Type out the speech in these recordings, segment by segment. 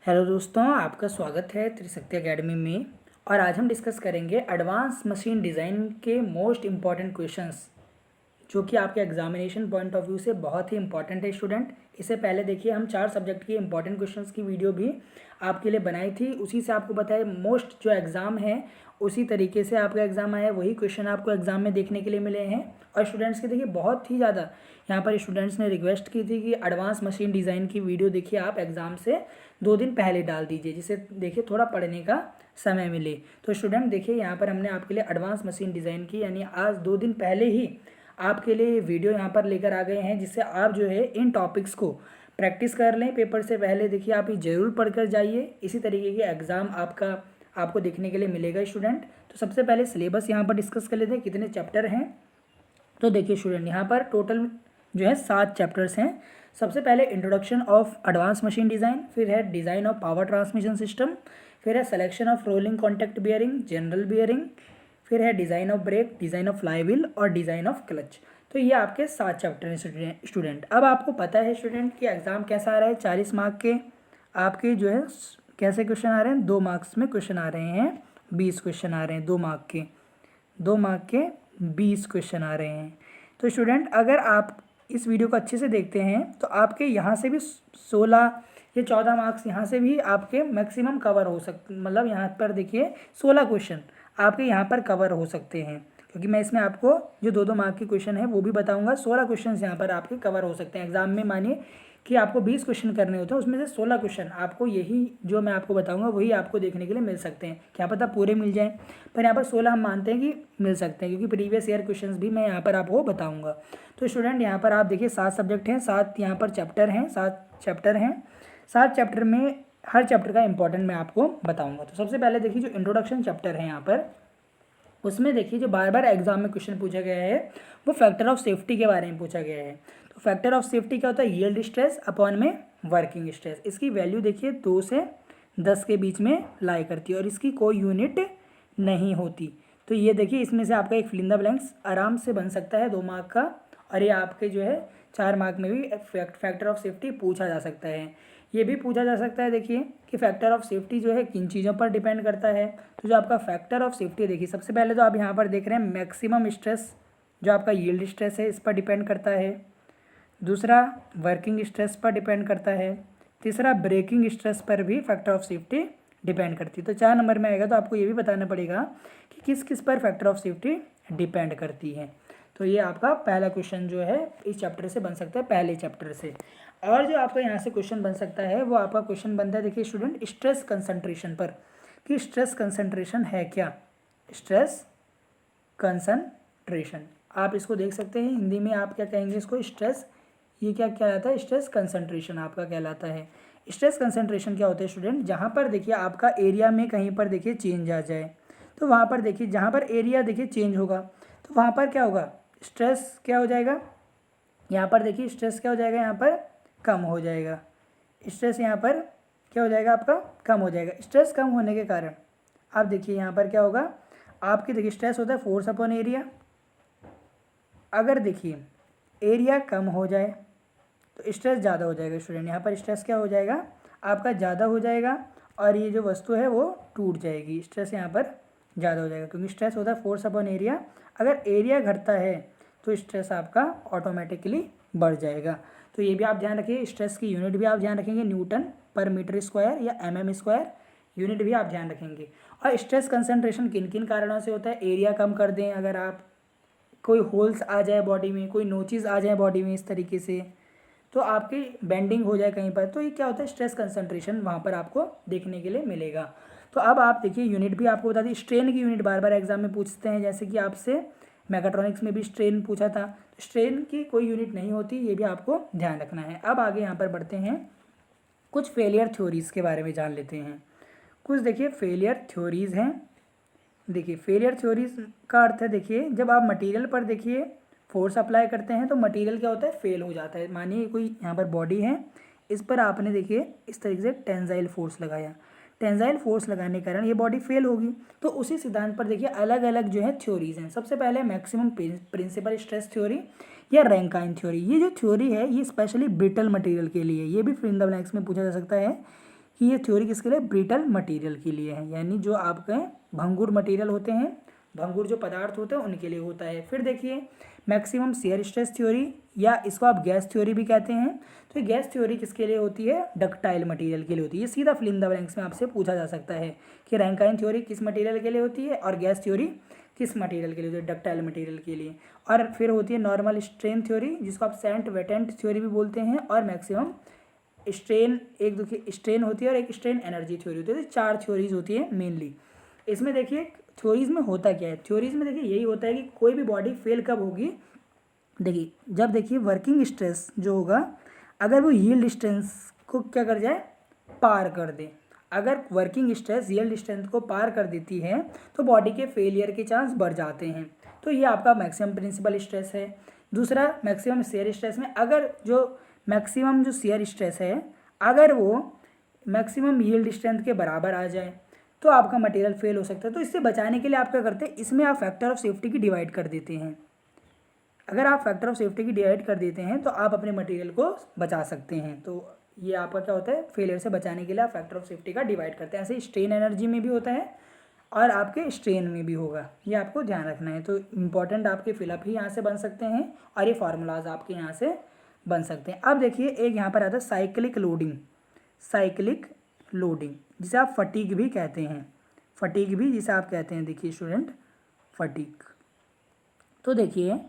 Hello दोस्तों, आपका स्वागत है त्रिशक्ति एकेडमी में। और आज हम डिस्कस करेंगे एडवांस मशीन डिज़ाइन के मोस्ट इम्पॉर्टेंट क्वेश्चंस, जो कि आपके एग्जामिनेशन पॉइंट ऑफ व्यू से बहुत ही इंपॉर्टेंट है स्टूडेंट। इससे पहले देखिए हम 4 सब्जेक्ट के इंपॉर्टेंट क्वेश्चंस की वीडियो भी आपके लिए बनाई थी। उसी से आपको पता है मोस्ट जो एग्ज़ाम है उसी तरीके से आपका एग्ज़ाम आया, वही क्वेश्चन आपको एग्ज़ाम में देखने के लिए मिले हैं। और स्टूडेंट्स के देखिए बहुत ही ज़्यादा यहाँ पर स्टूडेंट्स ने रिक्वेस्ट की थी कि एडवांस मशीन डिज़ाइन की वीडियो देखिए आप एग्ज़ाम से 2 दिन पहले डाल दीजिए, जिससे देखिए थोड़ा पढ़ने का समय मिले। तो स्टूडेंट देखिए यहाँ पर हमने आपके लिए एडवांस मशीन डिज़ाइन की यानी आज 2 दिन पहले ही आपके लिए वीडियो यहाँ पर लेकर आ गए हैं, जिससे आप जो है इन टॉपिक्स को प्रैक्टिस कर लें। पेपर से पहले देखिए आप ये ज़रूर पढ़ कर जाइए, इसी तरीके के एग्ज़ाम आपको देखने के लिए मिलेगा स्टूडेंट। तो सबसे पहले सिलेबस यहाँ पर डिस्कस कर लेते हैं, कितने चैप्टर हैं। तो देखिए स्टूडेंट यहाँ पर टोटल जो है 7 चैप्टर्स हैं। सबसे पहले introduction of advance machine design, फिर है design of power transmission system, फिर है selection of rolling contact bearing, general bearing, फिर है design of brake, design of flywheel और डिज़ाइन ऑफ क्लच। तो ये आपके 7 चैप्टर हैं स्टूडेंट। अब आपको पता है स्टूडेंट कि एग्ज़ाम कैसा आ रहा है, 40 मार्क के आपके जो है कैसे क्वेश्चन आ रहे हैं, 2 मार्क्स में क्वेश्चन आ रहे हैं, 20 क्वेश्चन आ रहे हैं 2 मार्क के 20 क्वेश्चन आ रहे हैं। तो स्टूडेंट अगर आप इस वीडियो को अच्छे से देखते हैं तो आपके यहाँ से भी 16 या 14 मार्क्स यहाँ से भी आपके मैक्सिमम कवर हो सकते, मतलब यहाँ पर देखिए 16 क्वेश्चन आपके यहाँ पर कवर हो सकते हैं, क्योंकि मैं इसमें आपको जो 2 मार्क के क्वेश्चन है वो भी बताऊँगा। 16 क्वेश्चन यहाँ पर आपके कवर हो सकते हैं एग्जाम में। मानिए कि आपको 20 क्वेश्चन करने होते हैं, उसमें से 16 क्वेश्चन आपको यही जो मैं आपको बताऊंगा वही आपको देखने के लिए मिल सकते हैं। क्या पता पूरे मिल जाएं, पर यहाँ पर 16 हम मानते हैं कि मिल सकते हैं, क्योंकि प्रीवियस ईयर क्वेश्चंस भी मैं यहाँ पर आपको बताऊंगा। तो स्टूडेंट यहाँ पर आप देखिए 7 सब्जेक्ट हैं, 7 यहाँ पर चैप्टर हैं, 7 चैप्टर में हर चैप्टर का इंपॉर्टेंट मैं आपको बताऊँगा। तो सबसे पहले देखिए जो इंट्रोडक्शन चैप्टर है यहाँ पर, उसमें देखिए जो बार बार एग्जाम में क्वेश्चन पूछा गया है वो फैक्टर ऑफ सेफ्टी के बारे में पूछा गया है। तो फैक्टर ऑफ सेफ्टी क्या होता है, यील्ड स्ट्रेस अपॉन में वर्किंग स्ट्रेस। इसकी वैल्यू देखिए 2 से 10 के बीच में लाई करती है और इसकी कोई यूनिट नहीं होती। तो ये देखिए इसमें से आपका एक फिल इन द ब्लैंक्स आराम से बन सकता है 2 मार्क का, और ये आपके जो है 4 मार्क में भी फैक्टर ऑफ सेफ्टी पूछा जा सकता है। ये भी पूछा जा सकता है देखिए कि फैक्टर ऑफ सेफ्टी जो है किन चीज़ों पर डिपेंड करता है। तो जो आपका फैक्टर ऑफ सेफ्टी देखिए सबसे पहले तो आप यहाँ पर देख रहे हैं मैक्सिमम स्ट्रेस, जो आपका यील्ड स्ट्रेस है इस पर डिपेंड करता है। दूसरा वर्किंग स्ट्रेस पर डिपेंड करता है। तीसरा ब्रेकिंग स्ट्रेस पर भी फैक्टर ऑफ सेफ्टी डिपेंड करती है। तो 4 नंबर में आएगा तो आपको ये भी बताना पड़ेगा कि किस किस पर फैक्टर ऑफ सेफ्टी डिपेंड करती है। तो ये आपका पहला क्वेश्चन जो है इस चैप्टर से बन सकता है, पहले चैप्टर से। और जो आपका यहाँ से क्वेश्चन बन सकता है वो आपका क्वेश्चन बनता है देखिए स्टूडेंट स्ट्रेस कंसंट्रेशन पर, कि स्ट्रेस कंसंट्रेशन है क्या, स्ट्रेस कंसंट्रेशन। आप इसको देख सकते हैं हिंदी में आप क्या कहेंगे इसको, स्ट्रेस, ये क्या कहलाता है, स्ट्रेस कंसंट्रेशन आपका कहलाता है। स्ट्रेस कंसंट्रेशन क्या होता है स्टूडेंट, जहाँ पर देखिए आपका एरिया में कहीं पर देखिए चेंज आ जाए, तो वहाँ पर देखिए जहाँ पर एरिया देखिए चेंज होगा तो वहाँ पर क्या होगा, स्ट्रेस क्या हो जाएगा, यहाँ पर देखिए स्ट्रेस क्या हो जाएगा, यहाँ पर कम हो जाएगा। स्ट्रेस यहाँ पर क्या हो जाएगा आपका, कम हो जाएगा। स्ट्रेस कम होने के कारण आप देखिए यहाँ पर क्या होगा, आपकी देखिए स्ट्रेस होता है फोर्स अपॉन एरिया। अगर देखिए एरिया कम हो जाए तो स्ट्रेस ज़्यादा हो जाएगा स्टूडेंट। यहाँ पर स्ट्रेस क्या हो जाएगा आपका, ज़्यादा हो जाएगा, और ये जो वस्तु है वो टूट जाएगी। स्ट्रेस यहाँ पर ज़्यादा हो जाएगा क्योंकि स्ट्रेस होता है फोर्स अपॉन एरिया। अगर एरिया घटता है तो स्ट्रेस आपका ऑटोमेटिकली बढ़ जाएगा। तो ये भी आप ध्यान रखिए, स्ट्रेस की यूनिट भी आप ध्यान रखेंगे, न्यूटन पर मीटर स्क्वायर या mm स्क्वायर यूनिट भी आप ध्यान रखेंगे। और स्ट्रेस कंसंट्रेशन किन किन कारणों से होता है, एरिया कम कर दें, अगर आप कोई होल्स आ जाए बॉडी में, कोई नोचेस आ जाए बॉडी में इस तरीके से, तो आपकी बेंडिंग हो जाए कहीं पर, तो ये क्या होता है स्ट्रेस कंसंट्रेशन वहाँ पर आपको देखने के लिए मिलेगा। तो अब आप देखिए यूनिट भी आपको बता दी, स्ट्रेन की यूनिट बार बार एग्जाम में पूछते हैं, जैसे कि आपसे मैकाट्रॉनिक्स में भी स्ट्रेन पूछा था, तो स्ट्रेन की कोई यूनिट नहीं होती, ये भी आपको ध्यान रखना है। अब आगे यहाँ पर बढ़ते हैं, कुछ फेलियर थ्योरीज के बारे में जान लेते हैं। कुछ देखिए फेलियर थ्योरीज हैं। देखिए फेलियर थ्योरीज का अर्थ है, देखिए जब आप मटेरियल पर देखिए फोर्स अप्लाई करते हैं तो मटेरियल क्या होता है, फेल हो जाता है। मानिए कोई यहाँ पर बॉडी है, इस पर आपने देखिए इस तरीके से टेंसाइल फोर्स लगाया, टेंसाइल फोर्स लगाने के कारण ये बॉडी फेल होगी। तो उसी सिद्धांत पर देखिए अलग अलग जो है थ्योरीज हैं। सबसे पहले मैक्सिमम प्रिंसिपल स्ट्रेस थ्योरी या रैंकाइन थ्योरी। ये जो थ्योरी है ये स्पेशली ब्रिटल मटेरियल के लिए, ये भी फिल इन द ब्लैंक्स में पूछा जा सकता है कि ये थ्योरी किसके लिए, ब्रिटल मटेरियल के लिए है, यानी जो आपके भंगुर मटेरियल होते हैं, भंगुर जो पदार्थ होते हैं उनके लिए होता है। फिर देखिए मैक्सिमम शियर स्ट्रेस थ्योरी, या इसको आप गैस थ्योरी भी कहते हैं। तो ये गैस थ्योरी किसके लिए होती है, डक्टाइल मटेरियल के लिए होती है। ये सीधा फिल इन द ब्लैंक्स में आपसे पूछा जा सकता है कि रैंकाइन थ्योरी किस मटेरियल के लिए होती है और गैस थ्योरी किस मटेरियल के लिए होती है, डक्टाइल मटेरियल के लिए। और फिर होती है नॉर्मल स्ट्रेन थ्योरी, जिसको आप सेंट वेटेंट थ्योरी भी बोलते हैं, और मैक्सिमम स्ट्रेन, एक देखिए स्ट्रेन होती है और एक स्ट्रेन एनर्जी थ्योरी होती है। तो 4 थ्योरीज होती है मेनली। इसमें देखिए थ्योरीज में होता क्या है, थ्योरीज में देखिए यही होता है कि कोई भी बॉडी फेल कब होगी, देखिए जब देखिए वर्किंग स्ट्रेस जो होगा अगर वो यील्ड स्ट्रेंथ को क्या कर जाए, पार कर दे। अगर वर्किंग स्ट्रेस यील्ड स्ट्रेंथ को पार कर देती है तो बॉडी के फेलियर के चांस बढ़ जाते हैं। तो ये आपका मैक्सिमम प्रिंसिपल स्ट्रेस है। दूसरा मैक्सिमम शियर स्ट्रेस में अगर जो मैक्सिमम जो शियर स्ट्रेस है अगर वो मैक्सिमम यील्ड स्ट्रेंथ के बराबर आ जाए तो आपका मटेरियल फेल हो सकता है। तो इससे बचाने के लिए आप क्या करते हैं, इसमें आप फैक्टर ऑफ सेफ्टी की डिवाइड कर देते हैं। अगर आप फैक्टर ऑफ सेफ्टी की डिवाइड कर देते हैं तो आप अपने मटेरियल को बचा सकते हैं। तो ये आपका क्या होता है, फेलियर से बचाने के लिए आप फैक्टर ऑफ सेफ्टी का डिवाइड करते हैं। ऐसे स्ट्रेन एनर्जी में भी होता है और आपके स्ट्रेन में भी होगा, ये आपको ध्यान रखना है। तो इंपॉर्टेंट आपके फिलअप ही यहाँ से बन सकते हैं और ये फार्मूलाज आपके यहाँ से बन सकते हैं। अब देखिए एक यहाँ पर आता है साइक्लिक लोडिंग, साइक्लिक लोडिंग जिसे आप फटीग भी कहते हैं, फटीग भी जिसे आप कहते हैं, देखिए स्टूडेंट फटीग। तो देखिए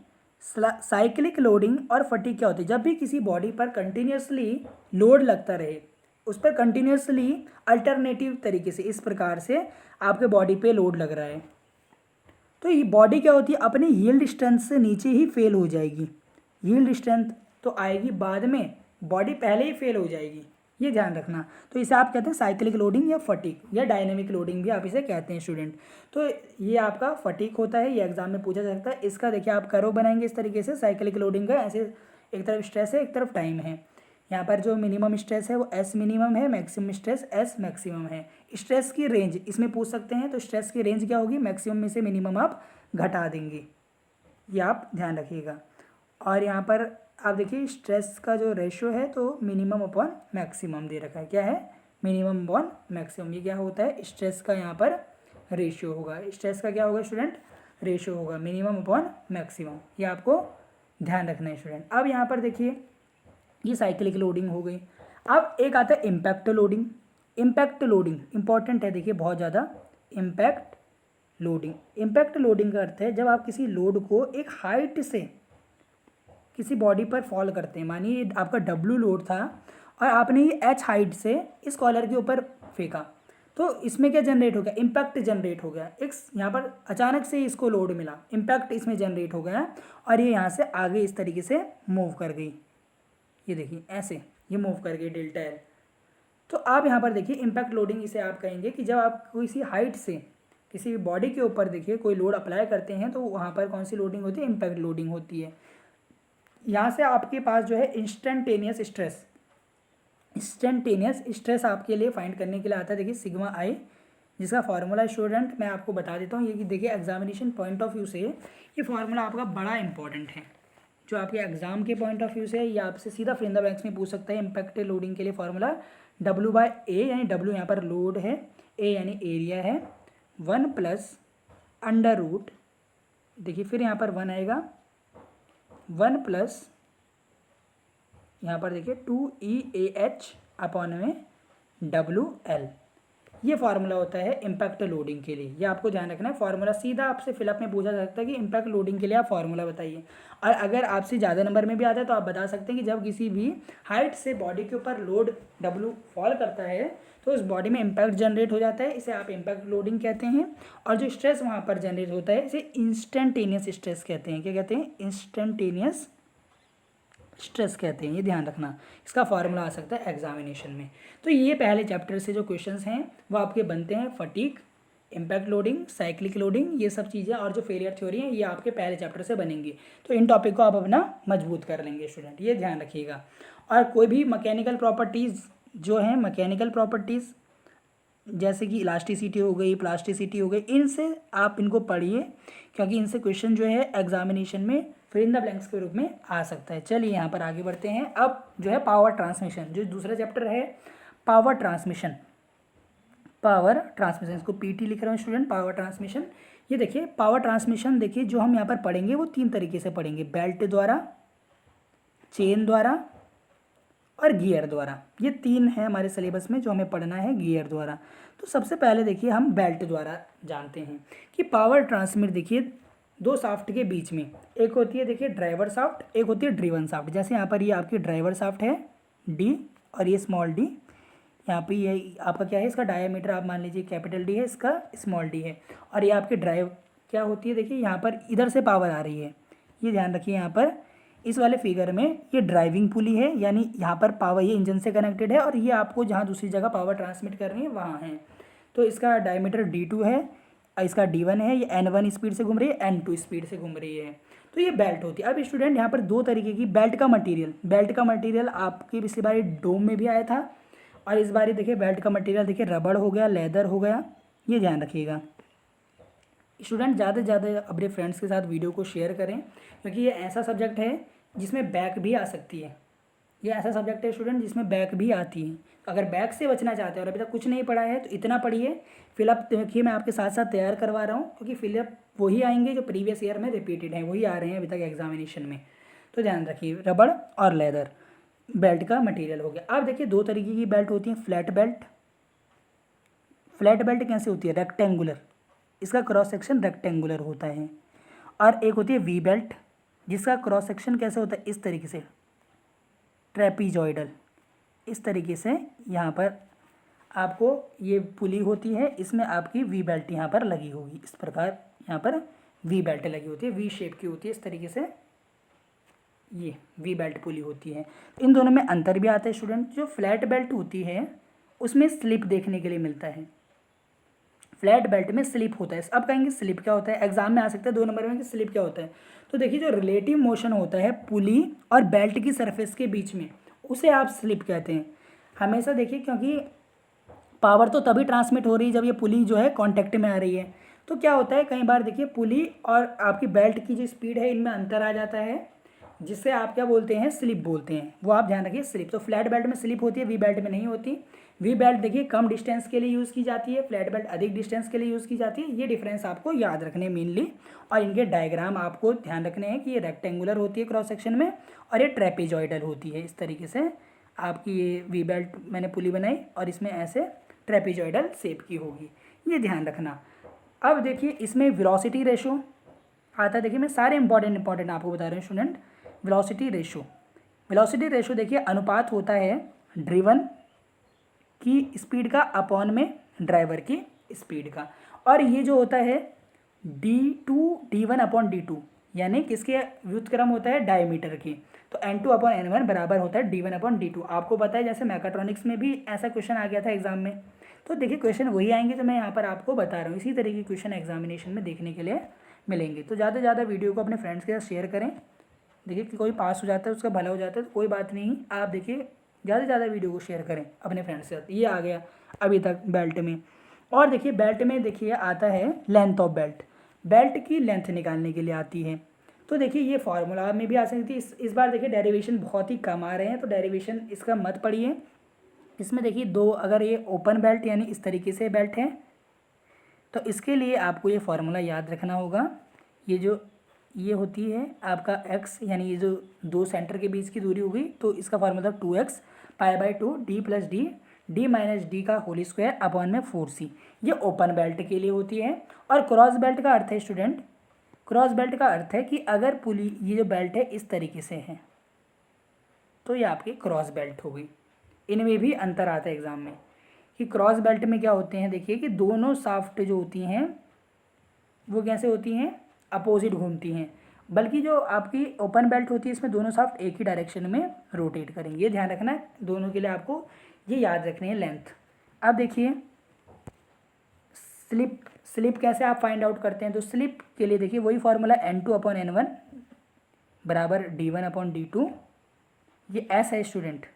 साइक्लिक लोडिंग और फटीग क्या होती है, जब भी किसी बॉडी पर कंटिन्यूसली लोड लगता रहे, उस पर कंटिन्यूसली अल्टरनेटिव तरीके से इस प्रकार से आपके बॉडी पे लोड लग रहा है तो ये बॉडी क्या होती है, अपनी यील्ड स्ट्रेंथ से नीचे ही फेल हो जाएगी। यील्ड स्ट्रेंथ तो आएगी बाद में, बॉडी पहले ही फेल हो जाएगी, ये ध्यान रखना। तो इसे आप कहते हैं साइक्लिक लोडिंग या फटीग या डायनेमिक लोडिंग भी आप इसे कहते हैं स्टूडेंट। तो ये आपका फटीग होता है, ये एग्जाम में पूछा जा सकता है। इसका देखिए आप कर्व बनाएंगे इस तरीके से, साइक्लिक लोडिंग का ऐसे एक तरफ स्ट्रेस है एक तरफ टाइम है। यहाँ पर जो मिनिमम स्ट्रेस है वो एस मिनिमम है, मैक्सिमम स्ट्रेस एस मैक्सिमम है। स्ट्रेस की रेंज इसमें पूछ सकते हैं, तो स्ट्रेस की रेंज क्या होगी, मैक्सिमम में से मिनिमम आप घटा देंगे, ये आप ध्यान रखिएगा। और यहाँ पर आप देखिए स्ट्रेस का जो रेशियो है तो मिनिमम अपॉन मैक्सिमम दे रखा है, क्या है, मिनिमम अपॉन मैक्सिमम। ये क्या होता है, स्ट्रेस का यहाँ पर रेशियो होगा। स्ट्रेस का क्या होगा स्टूडेंट, रेशियो होगा मिनिमम अपॉन मैक्सिमम, ये आपको ध्यान रखना है स्टूडेंट। अब यहाँ पर देखिए ये साइक्लिक लोडिंग हो गई। अब एक आता है impact loading. Impact loading important है, देखिए बहुत ज़्यादा। इम्पैक्ट लोडिंग, इम्पैक्ट लोडिंग का अर्थ है जब आप किसी लोड को एक हाइट से किसी बॉडी पर फॉल करते हैं, मानिए आपका डब्ल्यू लोड था और आपने ये एच हाइट से इस कॉलर के ऊपर फेंका, तो इसमें क्या जनरेट हो गया, इम्पैक्ट जनरेट हो गया। एक यहाँ पर अचानक से इसको लोड मिला, इम्पैक्ट इसमें जनरेट हो गया और ये यहाँ से आगे इस तरीके से मूव कर गई, ये देखिए ऐसे ये मूव कर गई डेल्टा एल। तो आप यहाँ पर देखिए इम्पैक्ट लोडिंग इसे आप कहेंगे कि जब आप किसी हाइट से किसी बॉडी के ऊपर देखिए कोई लोड अप्लाई करते हैं तो वहाँ पर कौन सी लोडिंग होती है, इम्पैक्ट लोडिंग होती है। यहाँ से आपके पास जो है इंस्टेंटेनियस स्ट्रेस, इंस्टेंटेनियस स्ट्रेस आपके लिए फाइंड करने के लिए आता है, देखिए सिग्मा आई, जिसका फार्मूला स्टूडेंट मैं आपको बता देता हूँ। ये कि देखिए एग्जामिनेशन पॉइंट ऑफ व्यू से ये फार्मूला आपका बड़ा इंपॉर्टेंट है, जो आपके एग्जाम के पॉइंट ऑफ व्यू से ये आपसे सीधा फिल इन द ब्लैंक्स में पूछ सकता है। इम्पैक्ट लोडिंग के लिए फार्मूला W/A, यानी W यहाँ पर लोड है, A यानी एरिया है, 1 प्लस अंडर रूट, देखिए फिर यहाँ पर 1 आएगा, 1 प्लस यहाँ पर देखिए 2EAH अपॉन में WL, ये फार्मूला होता है इम्पैक्ट लोडिंग के लिए। ये आपको ध्यान रखना है, फार्मूला सीधा आपसे फिलअप में पूछा जा सकता है कि इम्पैक्ट लोडिंग के लिए आप फार्मूला बताइए। और अगर आपसे ज़्यादा नंबर में भी आता है तो आप बता सकते हैं कि जब किसी भी हाइट से बॉडी के ऊपर लोड W फॉल करता है तो उस बॉडी में इम्पैक्ट जनरेट हो जाता है, इसे आप इम्पैक्ट लोडिंग कहते हैं। और जो स्ट्रेस वहाँ पर जनरेट होता है इसे इंस्टेंटेनियस स्ट्रेस कहते हैं। क्या कहते हैं, इंस्टेंटेनियस स्ट्रेस कहते हैं, ये ध्यान रखना। इसका फार्मूला आ सकता है एग्जामिनेशन में। तो ये पहले चैप्टर से जो क्वेश्चंस हैं वो आपके बनते हैं, fatigue, impact loading, cyclic loading, ये सब चीज़ें और जो फेलियर थ्योरी हैं ये आपके पहले चैप्टर से बनेंगे। तो इन टॉपिक को आप अपना मजबूत कर लेंगे स्टूडेंट, ये ध्यान रखिएगा। और कोई भी मैकेनिकल प्रॉपर्टीज़ जो हैं, मैकेनिकल प्रॉपर्टीज़ जैसे कि इलास्टिसिटी हो गई, प्लास्टिसिटी हो गई, इनसे आप इनको पढ़िए क्योंकि इनसे क्वेश्चन जो है एग्जामिनेशन में फिल इन द ब्लैंक्स के रूप में आ सकता है। चलिए यहाँ पर आगे बढ़ते हैं। अब जो है पावर ट्रांसमिशन, जो दूसरा चैप्टर है पावर ट्रांसमिशन, पावर ट्रांसमिशन, इसको पीटी लिख रहा हूँ स्टूडेंट, पावर ट्रांसमिशन। ये देखिए पावर ट्रांसमिशन, देखिए जो हम यहाँ पर पढ़ेंगे वो 3 तरीके से पढ़ेंगे, बेल्ट द्वारा, चेन द्वारा और गियर द्वारा। ये 3 है हमारे सिलेबस में जो हमें पढ़ना है गियर द्वारा। तो सबसे पहले देखिए हम बेल्ट द्वारा जानते हैं कि पावर ट्रांसमिट, देखिए 2 शाफ्ट के बीच में एक होती है देखिए ड्राइवर शाफ्ट, एक होती है ड्रिवन शाफ्ट। जैसे यहाँ पर ये आपकी ड्राइवर शाफ्ट है डी और ये स्मॉल डी, यहाँ पे ये आपका क्या है, इसका डायमीटर आप मान लीजिए कैपिटल डी है, इसका स्मॉल डी है। और ये आपकी ड्राइव क्या होती है, देखिए यहाँ पर इधर से पावर आ रही है, ये ध्यान रखिए। यहाँ पर इस वाले फिगर में ये ड्राइविंग पुली है, यानी यहाँ पर पावर ये इंजन से कनेक्टेड है और ये आपको जहाँ दूसरी जगह पावर ट्रांसमिट करनी है वहाँ है। तो इसका डायमीटर D2 है, इसका D1 है, ये N1 स्पीड से घूम रही है, N2 स्पीड से घूम रही है। तो ये बेल्ट होती है। अब स्टूडेंट यहाँ पर 2 तरीके की बेल्ट का मटेरियल आपकी पिछली बार डोम में भी आया था और इस बार देखिए बेल्ट का मटेरियल देखिए रबड़ हो गया, लेदर हो गया, ये ध्यान रखिएगा। स्टूडेंट ज़्यादा से ज़्यादा अपने फ्रेंड्स के साथ वीडियो को शेयर करें, क्योंकि ये ऐसा सब्जेक्ट है जिसमें बैक भी आ सकती है। ये ऐसा सब्जेक्ट है स्टूडेंट जिसमें बैक भी आती है। अगर बैक से बचना चाहते हैं और अभी तक कुछ नहीं पढ़ा है तो इतना पढ़िए। फिलअप देखिए मैं आपके साथ साथ तैयार करवा रहा हूँ, क्योंकि फिलअप वही आएंगे जो प्रीवियस ईयर में रिपीटेड हैं, वही आ रहे हैं अभी तक एग्जामिनेशन में। तो ध्यान रखिए, रबड़ और लेदर बेल्ट का मटेरियल हो गया। अब देखिए 2 तरीके की बेल्ट होती हैं, फ्लैट बेल्ट। फ्लैट बेल्ट कैसे होती है, रेक्टेंगुलर, इसका क्रॉस सेक्शन रेक्टेंगुलर होता है। और एक होती है वी बेल्ट, जिसका क्रॉस सेक्शन कैसे होता है, इस तरीके से ट्रेपीजॉइडल, इस तरीके से यहाँ पर आपको ये पुली होती है, इसमें आपकी वी बेल्ट यहाँ पर लगी होगी, इस प्रकार यहाँ पर वी बेल्ट लगी होती है, वी शेप की होती है, इस तरीके से ये वी बेल्ट पुली होती है। इन दोनों में अंतर भी आता है स्टूडेंट। जो फ्लैट बेल्ट होती है उसमें स्लिप देखने के लिए मिलता है, फ्लैट बेल्ट में स्लिप होता है। अब कहेंगे स्लिप क्या होता है, एग्जाम में आ सकता है 2 नंबर में कि स्लिप क्या होता है। तो देखिए जो रिलेटिव मोशन होता है पुली और बेल्ट की सरफेस के बीच में, उसे आप स्लिप कहते हैं हमेशा। देखिए क्योंकि पावर तो तभी ट्रांसमिट हो रही है जब ये पुली जो है कांटेक्ट में आ रही है। तो क्या होता है, कई बार देखिए पुली और आपकी बेल्ट की जो स्पीड है इनमें अंतर आ जाता है, जिससे आप क्या बोलते हैं, स्लिप बोलते हैं। वो आप ध्यान रखिए, स्लिप। तो फ्लैट बेल्ट में स्लिप होती है, वी बेल्ट में नहीं होती। वी बेल्ट देखिए कम डिस्टेंस के लिए यूज़ की जाती है, फ्लैट बेल्ट अधिक डिस्टेंस के लिए यूज़ की जाती है। ये डिफरेंस आपको याद रखने मेनली, और इनके डायग्राम आपको ध्यान रखने हैं कि ये रेक्टेंगुलर होती है क्रॉस सेक्शन में और ये ट्रेपेजॉइडल होती है। इस तरीके से आपकी ये वी बेल्ट मैंने पुली बनाई और इसमें ऐसे ट्रेपेजॉइडल शेप की होगी, ये ध्यान रखना। अब देखिए इसमें वेलोसिटी रेशो आता है। देखिए मैं सारे इंपॉर्टेंट आपको बता रहे हैं स्टूडेंट। वेलोसिटी रेशो देखिए अनुपात होता है ड्रिवन की स्पीड का अपॉन में ड्राइवर की स्पीड का। और ये जो होता है D1 अपॉन D2, यानी किसके व्युत्क्रम होता है, डायमीटर की। तो N2 अपॉन N1 बराबर होता है D1 अपॉन D2। आपको पता है जैसे मैकाट्रॉनिक्स में भी ऐसा क्वेश्चन आ गया था एग्जाम में। तो देखिए क्वेश्चन वही आएंगे जो मैं यहाँ पर आपको बता रहा हूँ, इसी तरीके के क्वेश्चन एग्जामिनेशन में देखने के लिए मिलेंगे। तो ज़्यादा से ज़्यादा वीडियो को अपने फ्रेंड्स के साथ शेयर करें। देखिए कि कोई पास हो जाता है उसका भला हो जाता है, तो कोई बात नहीं, आप देखिए ज़्यादा से ज़्यादा वीडियो को शेयर करें अपने फ्रेंड्स के साथ। ये आ गया अभी तक बेल्ट में। और देखिए बेल्ट में देखिए आता है लेंथ ऑफ बेल्ट, बेल्ट की लेंथ निकालने के लिए आती है। तो देखिए ये फार्मूला में भी आ सकती है। इस बार देखिए डेरिवेशन बहुत ही कम आ रहे हैं, तो डेरिवेशन इसका मत पढ़िए। इसमें देखिए 2, अगर ये ओपन बेल्ट यानी इस तरीके से बेल्ट है तो इसके लिए आपको ये फार्मूला याद रखना होगा। ये होती है आपका x, यानी ये जो 2 सेंटर के बीच की दूरी होगी, तो इसका formula 2x π/2 d plus D minus D का होल स्क्वायर अपॉन में 4c। ये ओपन बेल्ट के लिए होती है। और क्रॉस बेल्ट का अर्थ है स्टूडेंट, क्रॉस बेल्ट का अर्थ है कि अगर पुली ये जो बेल्ट है इस तरीके से है तो ये आपकी क्रॉस बेल्ट होगी। इनमें भी अंतर आता है एग्जाम में कि क्रॉस बेल्ट में क्या होते हैं, देखिए कि दोनों शाफ्ट जो होती हैं वो कैसे होती हैं, अपोजिट घूमती हैं। बल्कि जो आपकी ओपन बेल्ट होती है इसमें दोनों शाफ्ट एक ही डायरेक्शन में रोटेट करेंगे। ये ध्यान रखना है, दोनों के लिए आपको ये याद रखनी है लेंथ। अब देखिए स्लिप कैसे आप फाइंड आउट करते हैं, तो स्लिप के लिए देखिए वही फार्मूला N2 अपॉन N1 बराबर D1 अपॉन D2। ये S है स्टूडेंट,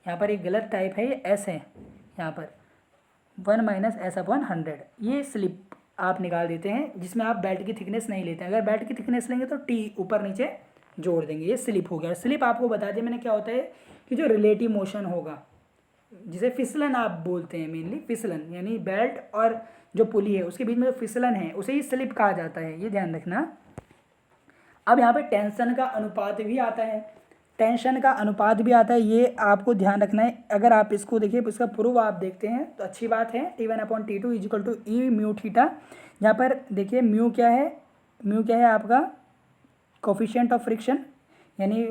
यहाँ पर एक गलत टाइप है, ये S है यहाँ पर 1 माइनस S अपॉन 100। ये स्लिप आप निकाल देते हैं जिसमें आप बेल्ट की थिकनेस नहीं लेते हैं। अगर बेल्ट की थिकनेस लेंगे तो T ऊपर नीचे जोड़ देंगे, ये स्लिप हो गया। स्लिप आपको बता दिया मैंने क्या होता है कि जो रिलेटिव मोशन होगा जिसे फिसलन आप बोलते हैं, मेनली फिसलन, यानी बेल्ट और जो पुली है उसके बीच में जो फिसलन है उसे ही स्लिप कहा जाता है, ये ध्यान रखना। अब यहाँ पे टेंशन का अनुपात भी आता है, टेंशन का अनुपात भी आता है, ये आपको ध्यान रखना है। अगर आप इसको देखिए, इसका प्रूफ आप देखते हैं तो अच्छी बात है। T1/T2 equal to e mu theta. यहाँ पर देखिए म्यू क्या है, म्यू क्या है आपका कोफिशिएंट ऑफ फ्रिक्शन, यानी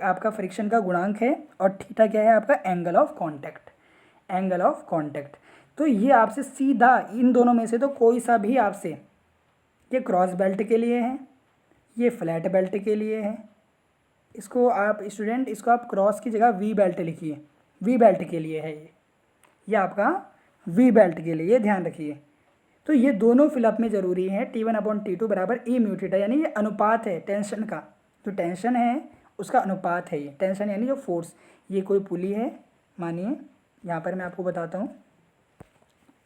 आपका फ्रिक्शन का गुणांक है, और थीटा क्या है आपका angle of contact, angle of contact. तो ये आपसे सीधा इन दोनों में से तो कोई सा भी आपसे, ये क्रॉस बेल्ट के लिए है, ये फ्लैट बेल्ट के लिए है, इसको आप स्टूडेंट इसको आप क्रॉस की जगह वी बेल्ट लिखिए, वी बेल्ट के लिए है ये आपका वी बेल्ट के लिए, ये ध्यान रखिए। तो ये दोनों फिलअप में ज़रूरी है। T1/T2 बराबर ई म्यू थीटा, यानी ये अनुपात है टेंशन का, जो टेंशन है उसका अनुपात है ये, टेंशन यानी जो फोर्स। ये कोई पुली है, मानिए यहाँ पर मैं आपको बताता हूँ,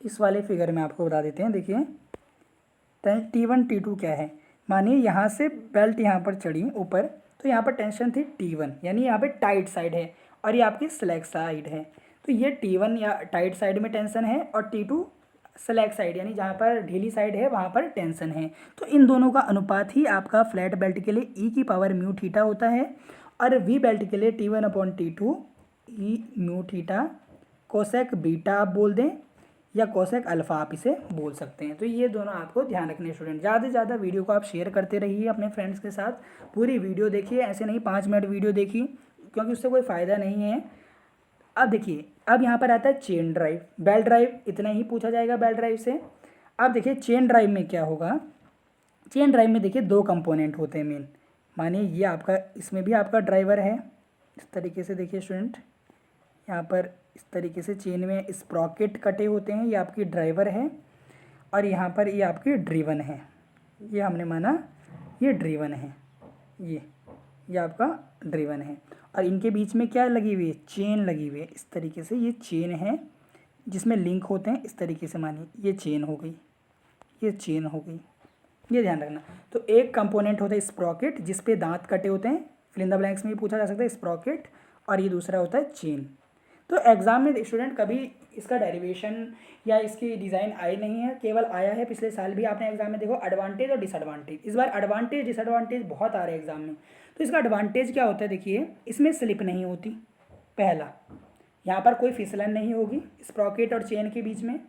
इस वाले फिगर में आपको बता देते हैं। देखिए T1T2 क्या है, मानिए यहाँ से बेल्ट यहाँ पर चढ़ी ऊपर, तो यहाँ पर टेंशन थी T1, यानी यहाँ पे टाइट साइड है और ये आपकी स्लैक साइड है। तो ये T1 या टाइट साइड में टेंशन है और T2 स्लैक साइड, यानी जहाँ पर ढीली साइड है वहाँ पर टेंशन है। तो इन दोनों का अनुपात ही आपका फ्लैट बेल्ट के लिए ई की पावर म्यू थीटा होता है, और वी बेल्ट के लिए T1/T2 ई म्यू थीटा कोसेक बीटा आप बोल दें, या कोसेक अल्फ़ा आप इसे बोल सकते हैं। तो ये दोनों आपको ध्यान रखने स्टूडेंट। ज़्यादा से ज़्यादा वीडियो को आप शेयर करते रहिए अपने फ्रेंड्स के साथ, पूरी वीडियो देखिए, ऐसे नहीं 5 मिनट वीडियो देखिए, क्योंकि उससे कोई फ़ायदा नहीं है। अब देखिए, अब यहाँ पर आता है चेन ड्राइव, बेल्ट ड्राइव, इतना ही पूछा जाएगा बेल्ट ड्राइव से। अब देखिए चेन ड्राइव में क्या होगा, चेन ड्राइव में देखिए 2 कंपोनेंट होते हैं मेन। मानिए ये आपका, इसमें भी आपका ड्राइवर है, इस तरीके से देखिए स्टूडेंट, यहाँ पर इस तरीके से चेन में स्प्रॉकेट कटे होते हैं, ये आपकी ड्राइवर है, और यहाँ पर ये आपकी ड्रीवन है, ये हमने माना ये ड्रीवन है, ये आपका ड्रीवन है। और इनके बीच में क्या लगी हुई है, चेन लगी हुई है, इस तरीके से ये चेन है जिसमें लिंक होते हैं, इस तरीके से मानिए ये चेन हो गई, ये चेन हो गई, ये ध्यान रखना। तो एक कंपोनेंट होता है स्प्रॉकेट जिस पे दांत कटे होते हैं, फिल इन द ब्लैंक्स में भी पूछा जा सकता है स्प्रॉकेट, और ये दूसरा होता है चेन। तो एग्ज़ाम में स्टूडेंट कभी इसका डेरिवेशन या इसकी डिज़ाइन आई नहीं है, केवल आया है पिछले साल भी आपने एग्जाम में देखो एडवांटेज और डिसएडवांटेज। इस बार एडवांटेज डिसएडवांटेज बहुत आ रहे हैं एग्जाम में। तो इसका एडवांटेज क्या होता है, देखिए इसमें स्लिप नहीं होती, पहला यहाँ पर कोई फिसलन नहीं होगी स्प्रॉकेट और चेन के बीच में।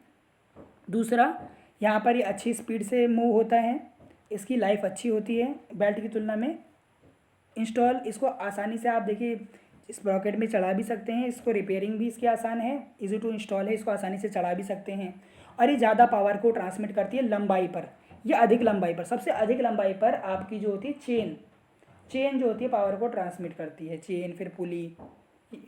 दूसरा, यहाँ पर ये अच्छी स्पीड से मूव होता है, इसकी लाइफ अच्छी होती है बेल्ट की तुलना में। इंस्टॉल इसको आसानी से आप देखिए इस ब्रॉकेट में चढ़ा भी सकते हैं, इसको रिपेयरिंग भी इसकी आसान है, इजी टू इंस्टॉल है, इसको आसानी से चढ़ा भी सकते हैं। और ये ज़्यादा पावर को ट्रांसमिट करती है लंबाई पर, ये अधिक लंबाई पर, सबसे अधिक लंबाई पर आपकी जो होती है चेन जो होती है पावर को ट्रांसमिट करती है, चेन फिर पुली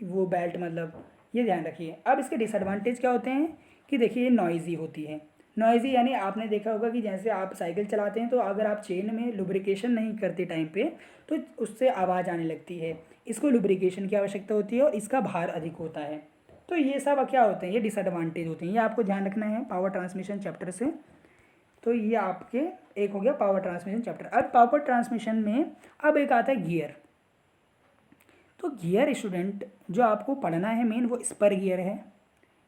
वो बेल्ट, मतलब ये ध्यान रखिए। अब इसके डिसएडवांटेज क्या होते हैं कि देखिए ये नॉइज़ी होती है, नॉइज़ी यानी आपने देखा होगा कि जैसे आप साइकिल चलाते हैं तो अगर आप चेन में लुब्रिकेशन नहीं करते टाइम पे तो उससे आवाज़ आने लगती है, इसको लुब्रिकेशन की आवश्यकता होती है और इसका भार अधिक होता है। तो ये सब क्या होते हैं, ये डिसएडवांटेज होते हैं, ये आपको ध्यान रखना है पावर ट्रांसमिशन चैप्टर से। तो ये आपके एक हो गया पावर ट्रांसमिशन चैप्टर। अब पावर ट्रांसमिशन में अब एक आता है गियर। तो गियर स्टूडेंट जो आपको पढ़ना है मेन वो स्पर गियर है।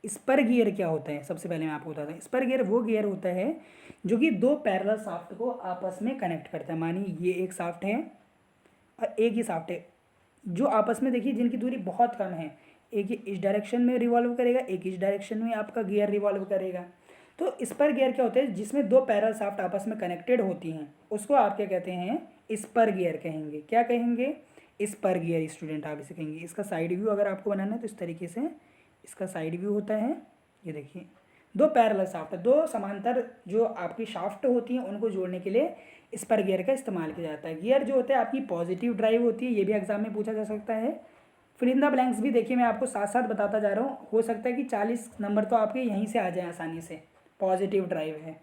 स्पर गियर क्या होता है, सबसे पहले मैं आपको बताता हूँ। स्पर गियर वो गियर होता है जो कि 2 पैरेलल शाफ्ट को आपस में कनेक्ट करता है। मानिए ये एक शाफ्ट है और एक ही शाफ्ट है जो आपस में देखिए जिनकी दूरी बहुत कम है, एक ही इस डायरेक्शन में रिवॉल्व करेगा, एक इस डायरेक्शन में आपका गियर रिवॉल्व करेगा। तो स्पर गियर क्या होता है, जिसमें 2 पैरेलल शाफ्ट आपस में कनेक्टेड होती हैं उसको आप क्या कहते हैं, स्पर गियर कहेंगे। क्या कहेंगे, स्पर गियर स्टूडेंट आप इसे कहेंगे। इसका साइड व्यू अगर आपको बनाना है तो इस तरीके से इसका साइड व्यू होता है, ये देखिए 2 पैरेलल शाफ्ट, 2 समांतर जो आपकी शाफ्ट होती हैं उनको जोड़ने के लिए स्पर गियर का इस्तेमाल किया जाता है। गियर जो होता है आपकी पॉजिटिव ड्राइव होती है, ये भी एग्जाम में पूछा जा सकता है। फिल इन द ब्लैंक्स भी देखिए मैं आपको साथ साथ बताता जा रहा हूँ, हो सकता है कि 40 नंबर तो आपके यहीं से आ जाए आसानी से, पॉजिटिव ड्राइव है,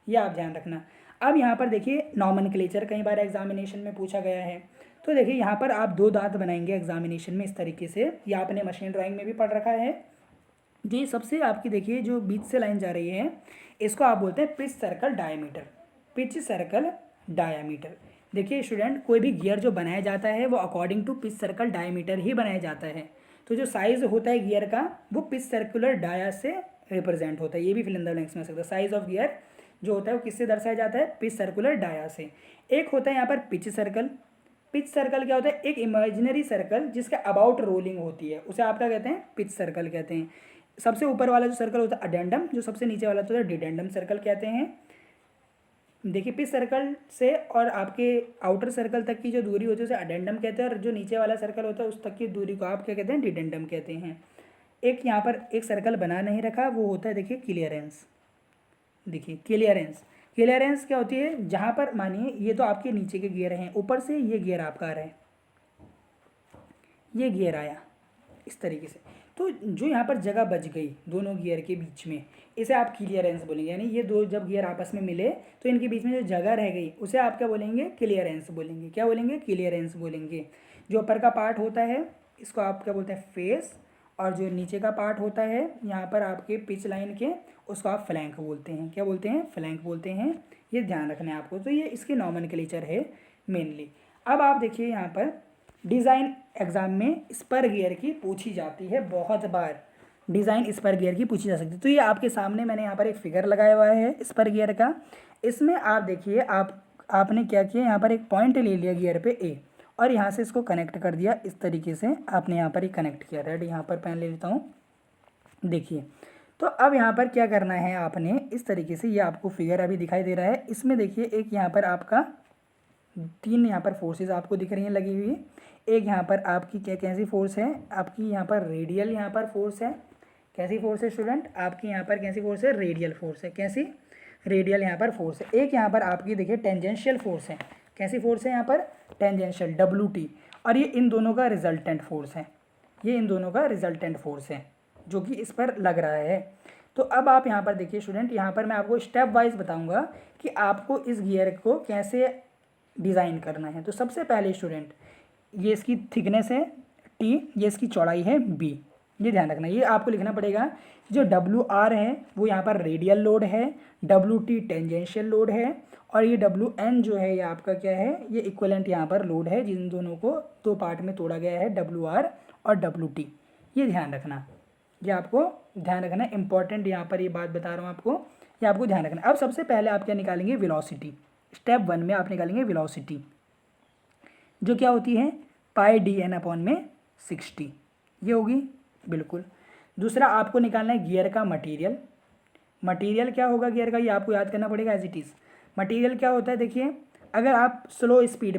ये आप ध्यान रखना। अब यहाँ पर देखिए नॉमेनक्लेचर कई बार एग्जामिनेशन में पूछा गया है। तो देखिए यहाँ पर आप 2 दांत बनाएंगे एग्जामिनेशन में इस तरीके से, ये आपने मशीन ड्राइंग में भी पढ़ रखा है। जी सबसे आपकी देखिए जो बीच से लाइन जा रही है इसको आप बोलते हैं pitch circle diameter, pitch circle diameter. देखिए स्टूडेंट कोई भी गियर जो बनाया जाता है वो according to pitch circle diameter ही बनाया जाता है। तो जो साइज़ होता है गियर का वो पिच सर्कुलर डाया से रिप्रेजेंट होता है। ये भी फिल इन द ब्लैंक्स में सकता है। साइज ऑफ गियर जो होता है वो किससे दर्शाया जाता है? पिच सर्कुलर डाया से। एक होता है यहाँ पर पिच सर्कल। पिच सर्कल क्या होता है? एक इमेजिनरी सर्कल जिसका अबाउट रोलिंग होती है, उसे आप क्या कहते हैं? पिच सर्कल कहते हैं। सबसे ऊपर वाला जो सर्कल होता है अडेंडम, जो सबसे नीचे वाला होता है डिडेंडम सर्कल कहते हैं। देखिए पिच सर्कल से और आपके आउटर सर्कल तक की जो दूरी होती है उसे अडेंडम कहते हैं, और जो नीचे वाला सर्कल होता है उस तक की दूरी को आप क्या कहते हैं? डिडेंडम कहते हैं। एक यहाँ पर एक सर्कल बना नहीं रखा, वो होता है देखिए क्लियरेंस। देखिए क्लियरेंस, क्लियरेंस क्या होती है? जहाँ पर मानिए ये तो आपके नीचे के गियर हैं, ऊपर से ये गियर आपका आ रहा है, ये गियर आया इस तरीके से, तो जो यहाँ पर जगह बच गई दोनों गियर के बीच में, इसे आप क्लियरेंस बोलेंगे। यानी ये दो जब गियर आपस में मिले तो इनके बीच में जो जगह रह गई उसे आप क्या बोलेंगे? क्लियरेंस बोलेंगे। क्या बोलेंगे? क्लियरेंस बोलेंगे। जो ऊपर का पार्ट होता है इसको आप क्या बोलते हैं? फेस। और जो नीचे का पार्ट होता है यहाँ पर आपके पिच लाइन के, उसको आप फ्लैंक बोलते हैं। क्या बोलते हैं? फ्लैंक बोलते हैं। ये ध्यान रखना है आपको। तो ये इसके नॉमेनक्लेचर है मेनली। अब आप देखिए यहाँ पर डिज़ाइन एग्जाम में स्पर गियर की पूछी जाती है बहुत बार। डिज़ाइन स्पर गियर की पूछी जा सकती है। तो ये आपके सामने मैंने यहाँ पर एक फिगर लगाया हुआ है स्पर गियर का। इसमें आप देखिए आपने क्या किया, यहाँ पर एक पॉइंट ले लिया गियर पे ए, और यहाँ से इसको कनेक्ट कर दिया इस तरीके से। आपने यहाँ पर ही कनेक्ट किया। रेड यहाँ पर पेन ले लेता हूँ। देखिए तो अब यहाँ पर क्या करना है आपने, इस तरीके से, ये आपको फिगर अभी दिखाई दे रहा है। इसमें देखिए एक यहाँ पर आपका तीन यहाँ पर फोर्सेस आपको दिख रही हैं लगी हुई। एक यहाँ पर आपकी क्या कैसी फोर्स है? आपकी यहाँ पर रेडियल यहाँ पर फोर्स है। कैसी फोर्स है स्टूडेंट? आपकी यहाँ पर कैसी फोर्स है? रेडियल फोर्स है। कैसी? रेडियल यहाँ पर फोर्स है। एक यहाँ पर आपकी देखिए टेंजेंशियल फोर्स है। कैसी फोर्स है यहाँ पर? Tangential, WT। और ये इन दोनों का रिजल्टेंट फोर्स है। ये इन दोनों का रिजल्टेंट फोर्स है जो कि इस पर लग रहा है। तो अब आप यहाँ पर देखिए स्टूडेंट, यहाँ पर मैं आपको स्टेप वाइज बताऊँगा कि आपको इस गियर को कैसे डिज़ाइन करना है। तो सबसे पहले स्टूडेंट, ये इसकी थिकनेस है T, ये इसकी चौड़ाई है B। ये ध्यान रखना, ये आपको लिखना पड़ेगा। जो WR है वो यहाँ पर रेडियल लोड है, WT टेंजेंशियल लोड है, और ये WN जो है ये आपका क्या है? ये इक्वलेंट यहाँ पर लोड है, जिन दोनों को दो पार्ट में तोड़ा गया है, WR और WT। ये ध्यान रखना, ये आपको ध्यान रखना है। इंपॉर्टेंट यहाँ पर ये बात बता रहा हूँ आपको, ये आपको ध्यान रखना। अब सबसे पहले आप क्या निकालेंगे? वेलोसिटी। स्टेप 1 में आप निकालेंगे वेलोसिटी, जो क्या होती है? पाई dN/60। ये होगी बिल्कुल। दूसरा आपको निकालना है गियर का मटेरियल। मटेरियल क्या होगा गियर का? ये आपको याद करना पड़ेगा एज इट इज़। मटेरियल क्या होता है? देखिए अगर आप लो स्पीड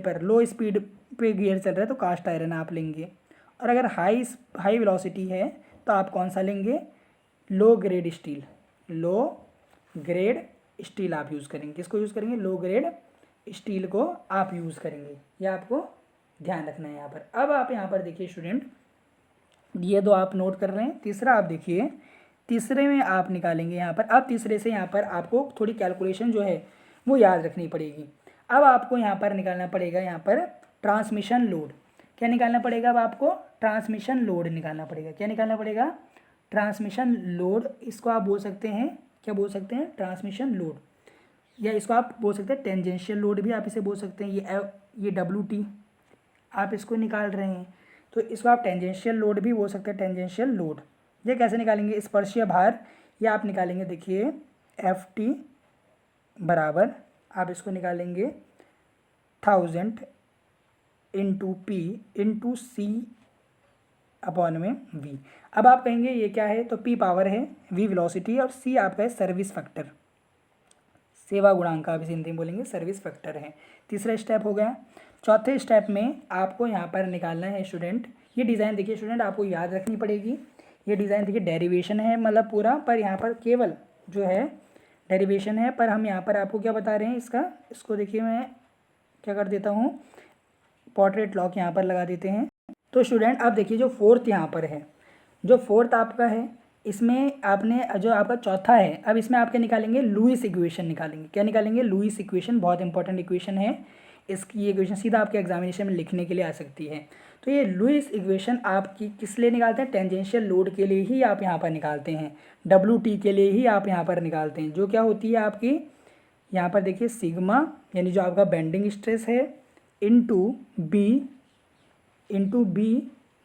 पे गियर चल रहा है तो कास्ट आयरन आप लेंगे, और अगर हाई वेलोसिटी है तो आप कौन सा लेंगे? Low grade steel. Low grade steel आप यूज़ करेंगे। किसको यूज़ करेंगे? लो ग्रेड स्टील को आप यूज़ करेंगे। ये आपको ध्यान रखना है यहाँ पर। अब आप यहाँ पर देखिए स्टूडेंट, ये दो आप नोट कर रहे हैं। तीसरा आप देखिए, तीसरे में आप निकालेंगे यहाँ पर। अब तीसरे से यहाँ पर आपको थोड़ी कैलकुलेशन जो है वो याद रखनी पड़ेगी। अब आपको यहाँ पर निकालना पड़ेगा, यहाँ पर ट्रांसमिशन लोड। क्या निकालना पड़ेगा? अब आपको ट्रांसमिशन लोड निकालना पड़ेगा। क्या निकालना पड़ेगा? Transmission load. इसको आप बोल सकते हैं, क्या बोल सकते हैं? ट्रांसमिशन लोड, या इसको आप बोल सकते हैं टेंजेंशियल लोड भी आप इसे बोल सकते हैं। ये WT आप इसको निकाल रहे हैं तो इसको आप टेंजेंशियल लोड भी बोल सकते हैं, टेंजेंशियल लोड। ये कैसे निकालेंगे? स्पर्शीय भार, ये आप निकालेंगे देखिए FT बराबर, आप इसको निकालेंगे 1000 इंटू P इंटू C/V। अब आप कहेंगे ये क्या है? तो P पावर है, V वेलोसिटी, और C आपका है सर्विस फैक्टर, सेवा गुणांक आप इसे हिंदी में बोलेंगे, सर्विस फैक्टर है। तीसरा स्टेप हो गया। चौथे स्टेप में आपको यहाँ पर निकालना है स्टूडेंट, ये डिज़ाइन देखिए स्टूडेंट आपको याद रखनी पड़ेगी। ये डिज़ाइन देखिए डेरिवेशन है मतलब पूरा, पर यहाँ पर केवल जो है डेरिवेशन है, पर हम यहाँ पर आपको क्या बता रहे हैं इसको देखिए मैं क्या कर देता हूँ, पोर्ट्रेट लॉक यहाँ पर लगा देते हैं। तो स्टूडेंट अब देखिए जो फोर्थ यहाँ पर है, जो फोर्थ आपका है, इसमें आपने जो आपका चौथा है, अब इसमें आप क्या निकालेंगे? लुईस इक्वेशन निकालेंगे। क्या निकालेंगे? लुईस इक्वेशन, बहुत इंपॉर्टेंट इक्वेशन है। इसकी इक्वेशन सीधा आपके एग्जामिनेशन में लिखने के लिए आ सकती है। तो ये लुईस इक्वेशन आपकी किस लिए निकालते हैं? टेंजेंशियल लोड के लिए ही आप यहाँ पर निकालते हैं, WT के लिए ही आप यहाँ पर निकालते हैं, जो क्या होती है आपकी यहाँ पर देखिए सिग्मा, यानी जो आपका बेंडिंग स्ट्रेस है, इंटू बी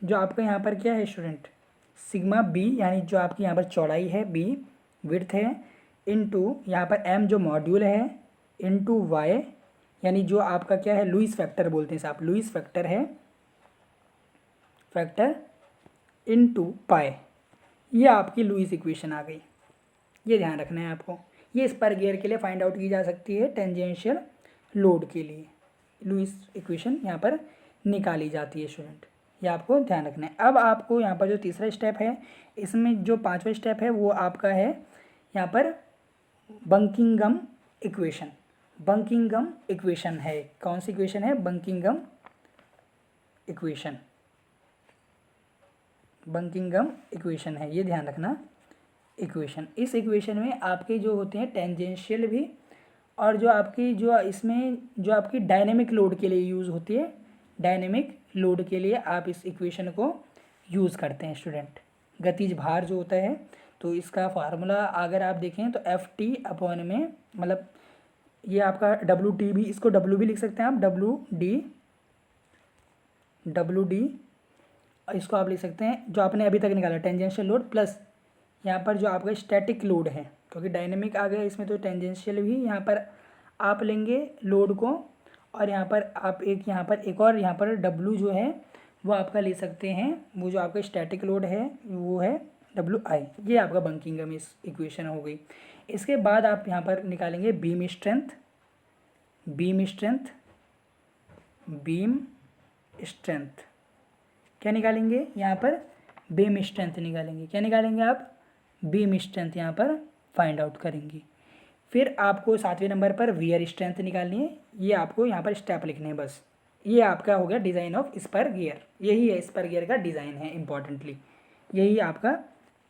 जो आपका यहाँ पर क्या है स्टूडेंट, सिग्मा बी यानी जो आपकी यहाँ पर चौड़ाई है बी, विड्थ है, इनटू यहाँ पर एम जो मॉड्यूल है, इनटू वाई यानी जो आपका क्या है लुईस फैक्टर बोलते हैं साहब, लुईस फैक्टर है, फैक्टर इनटू पाई, ये आपकी लुईस इक्वेशन आ गई। ये ध्यान रखना है आपको। ये स्पर गियर के लिए फाइंड आउट की जा सकती है, टेंजेंशियल लोड के लिए लुईस इक्वेशन यहाँ पर निकाली जाती है स्टूडेंट, ये आपको ध्यान रखना है। अब आपको यहाँ पर जो तीसरा स्टेप है, इसमें जो पांचवा स्टेप है वो आपका है यहाँ पर बंकिंगम इक्वेशन। बंकिंगम इक्वेशन है, कौन सी इक्वेशन है, बंकिंगम इक्वेशन, बंकिंगम इक्वेशन है, ये ध्यान रखना इक्वेशन। इस इक्वेशन में आपके जो होते हैं टेंजेंशियल भी, और जो आपकी जो इसमें जो आपकी डायनेमिक लोड के लिए यूज़ होती है, डायनेमिक लोड के लिए आप इस इक्वेशन को यूज़ करते हैं स्टूडेंट। गतिज भार जो होता है तो इसका फार्मूला अगर आप देखें तो एफ टी अपॉन में, मतलब ये आपका डब्ल्यू टी भी, इसको डब्ल्यू भी लिख सकते हैं आप, डब्ल्यू डी इसको आप लिख सकते हैं जो आपने अभी तक निकाला टेंजेंशियल लोड, प्लस यहाँ पर जो आपका स्टैटिक लोड है, क्योंकि डायनेमिक आ गया इसमें तो टेंजेंशियल भी यहाँ पर आप लेंगे लोड को, और यहाँ पर आप एक और यहाँ पर डब्लू जो है वो आपका ले सकते हैं, वो जो आपका स्टैटिक लोड है वो है डब्लू आई। ये आपका बंकिंगम इस इक्वेशन हो गई। इसके बाद आप यहाँ पर निकालेंगे beam strength, beam strength, beam strength क्या निकालेंगे यहाँ पर, बीम स्ट्रेंथ निकालेंगे। क्या निकालेंगे आप, बीम स्ट्रेंथ यहाँ पर फाइंड आउट करेंगे। फिर आपको 7वें नंबर पर वियर स्ट्रेंथ निकालनी है, ये आपको यहाँ पर स्टेप लिखने हैं बस। ये आपका हो गया डिज़ाइन ऑफ स्पर गियर, यही है स्पर गियर का डिज़ाइन है, इंपॉर्टेंटली यही आपका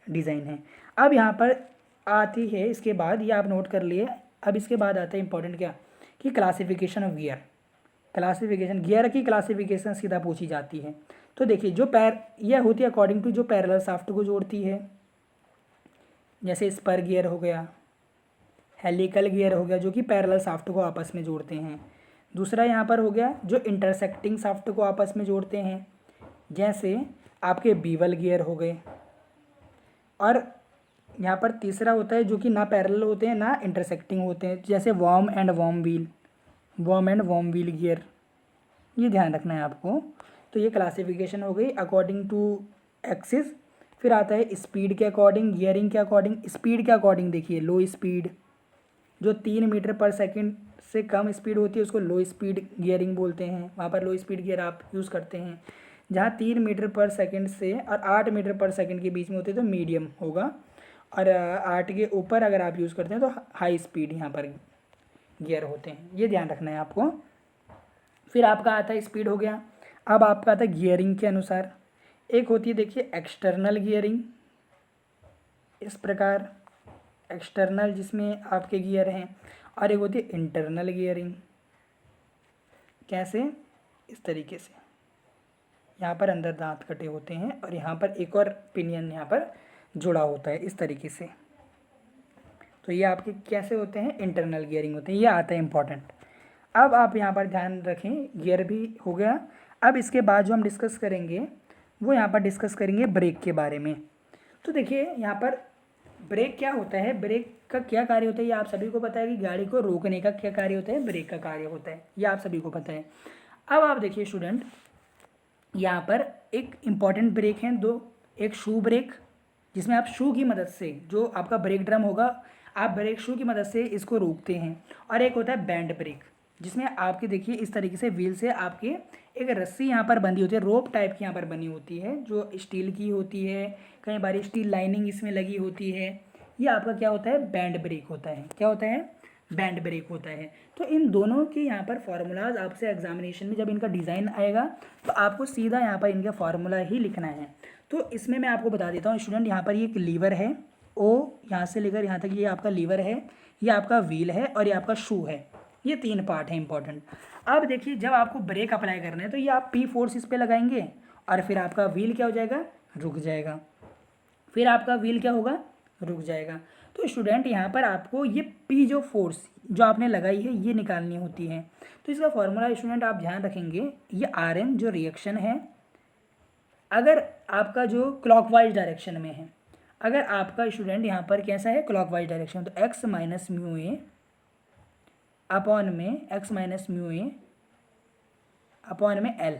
डिज़ाइन है। अब यहाँ पर आती है इसके बाद, ये आप नोट कर लिए। अब इसके बाद आता है इंपॉर्टेंट क्या, कि classification of gear. Classification, gear की क्लासिफिकेशन सीधा पूछी जाती है। तो देखिए जो यह होती है अकॉर्डिंग टू जो पैरेलल शाफ्ट को जोड़ती है, जैसे स्पर गियर हो गया, हेलिकल गियर हो गया जो कि पैरेलल शाफ्ट को आपस में जोड़ते हैं। दूसरा यहाँ पर हो गया जो इंटरसेक्टिंग शाफ्ट को आपस में जोड़ते हैं, जैसे आपके बीवल गियर हो गए। और यहाँ पर तीसरा होता है जो कि ना पैरेलल होते हैं ना इंटरसेक्टिंग होते हैं, जैसे worm and worm wheel gear, ये ध्यान रखना है आपको। तो ये क्लासिफिकेशन हो गई अकॉर्डिंग टू एक्सिस। फिर आता है स्पीड के अकॉर्डिंग, गियरिंग के अकॉर्डिंग। स्पीड के अकॉर्डिंग देखिए लो स्पीड, जो 3 मीटर पर सेकंड से कम स्पीड होती है उसको लो स्पीड गियरिंग बोलते हैं, वहाँ पर लो स्पीड गियर आप यूज़ करते हैं। जहाँ 3 मीटर पर सेकंड से और 8 मीटर पर सेकंड के बीच में होते हैं तो मीडियम होगा, और 8 के ऊपर अगर आप यूज़ करते हैं तो हाई स्पीड यहाँ पर गियर होते हैं, ये ध्यान रखना है आपको। फिर आपका आता है स्पीड हो गया। अब आपका आता है गियरिंग के अनुसार, एक होती है देखिए एक्सटर्नल गियरिंग, इस प्रकार एक्सटर्नल जिसमें आपके गियर हैं, और एक होती है इंटरनल गियरिंग। कैसे, इस तरीके से यहाँ पर अंदर दांत कटे होते हैं और यहाँ पर एक और पिनियन यहाँ पर जुड़ा होता है इस तरीके से, तो ये आपके कैसे होते हैं, इंटरनल गियरिंग होते हैं, ये आता है इंपॉर्टेंट। अब आप यहाँ पर ध्यान रखें, गियर भी हो गया। अब इसके बाद जो हम डिस्कस करेंगे वो यहाँ पर डिस्कस करेंगे ब्रेक के बारे में। तो देखिए यहाँ पर ब्रेक क्या होता है, ब्रेक का क्या कार्य होता है, ये आप सभी को पता है कि गाड़ी को रोकने का क्या कार्य होता है, ब्रेक का कार्य होता है, ये आप सभी को पता है। अब आप देखिए स्टूडेंट, यहाँ पर एक इम्पॉर्टेंट ब्रेक हैं दो, एक शू ब्रेक जिसमें आप शू की मदद से, जो आपका ब्रेक ड्रम होगा आप ब्रेक शू की मदद से इसको रोकते हैं, और एक होता है बैंड ब्रेक जिसमें आपके देखिए इस तरीके से व्हील से आपके एक रस्सी यहाँ पर बंधी होती है, रोप टाइप की यहाँ पर बनी होती है जो स्टील की होती है, कई बार स्टील लाइनिंग इसमें लगी होती है। ये आपका क्या होता है, बैंड ब्रेक होता है। क्या होता है, बैंड ब्रेक होता है। तो इन दोनों के यहाँ पर फार्मूलाज आपसे एग्जामिनेशन में जब इनका डिज़ाइन आएगा तो आपको सीधा यहाँ पर इनका फार्मूला ही लिखना है। तो इसमें मैं आपको बता देता हूँ स्टूडेंट, यहाँ पर ये एक लीवर है, ओ यहाँ से लेकर यहाँ तक ये आपका लीवर है, ये आपका व्हील है और ये आपका शू है, ये 3 पार्ट है इंपॉर्टेंट। अब देखिए जब आपको ब्रेक अप्लाई करना है तो ये आप पी फोर्स इस पर लगाएंगे और फिर आपका व्हील क्या हो जाएगा, रुक जाएगा, फिर आपका व्हील क्या होगा, रुक जाएगा। तो स्टूडेंट यहाँ पर आपको ये पी जो फोर्स जो आपने लगाई है ये निकालनी होती है। तो इसका फॉर्मूला स्टूडेंट आप ध्यान रखेंगे, ये आर एन जो रिएक्शन है, अगर आपका जो क्लॉकवाइज डायरेक्शन में है, अगर आपका स्टूडेंट यहाँ पर कैसा है क्लॉकवाइज डायरेक्शन, तो x minus mu A upon में x minus mu A upon में एल,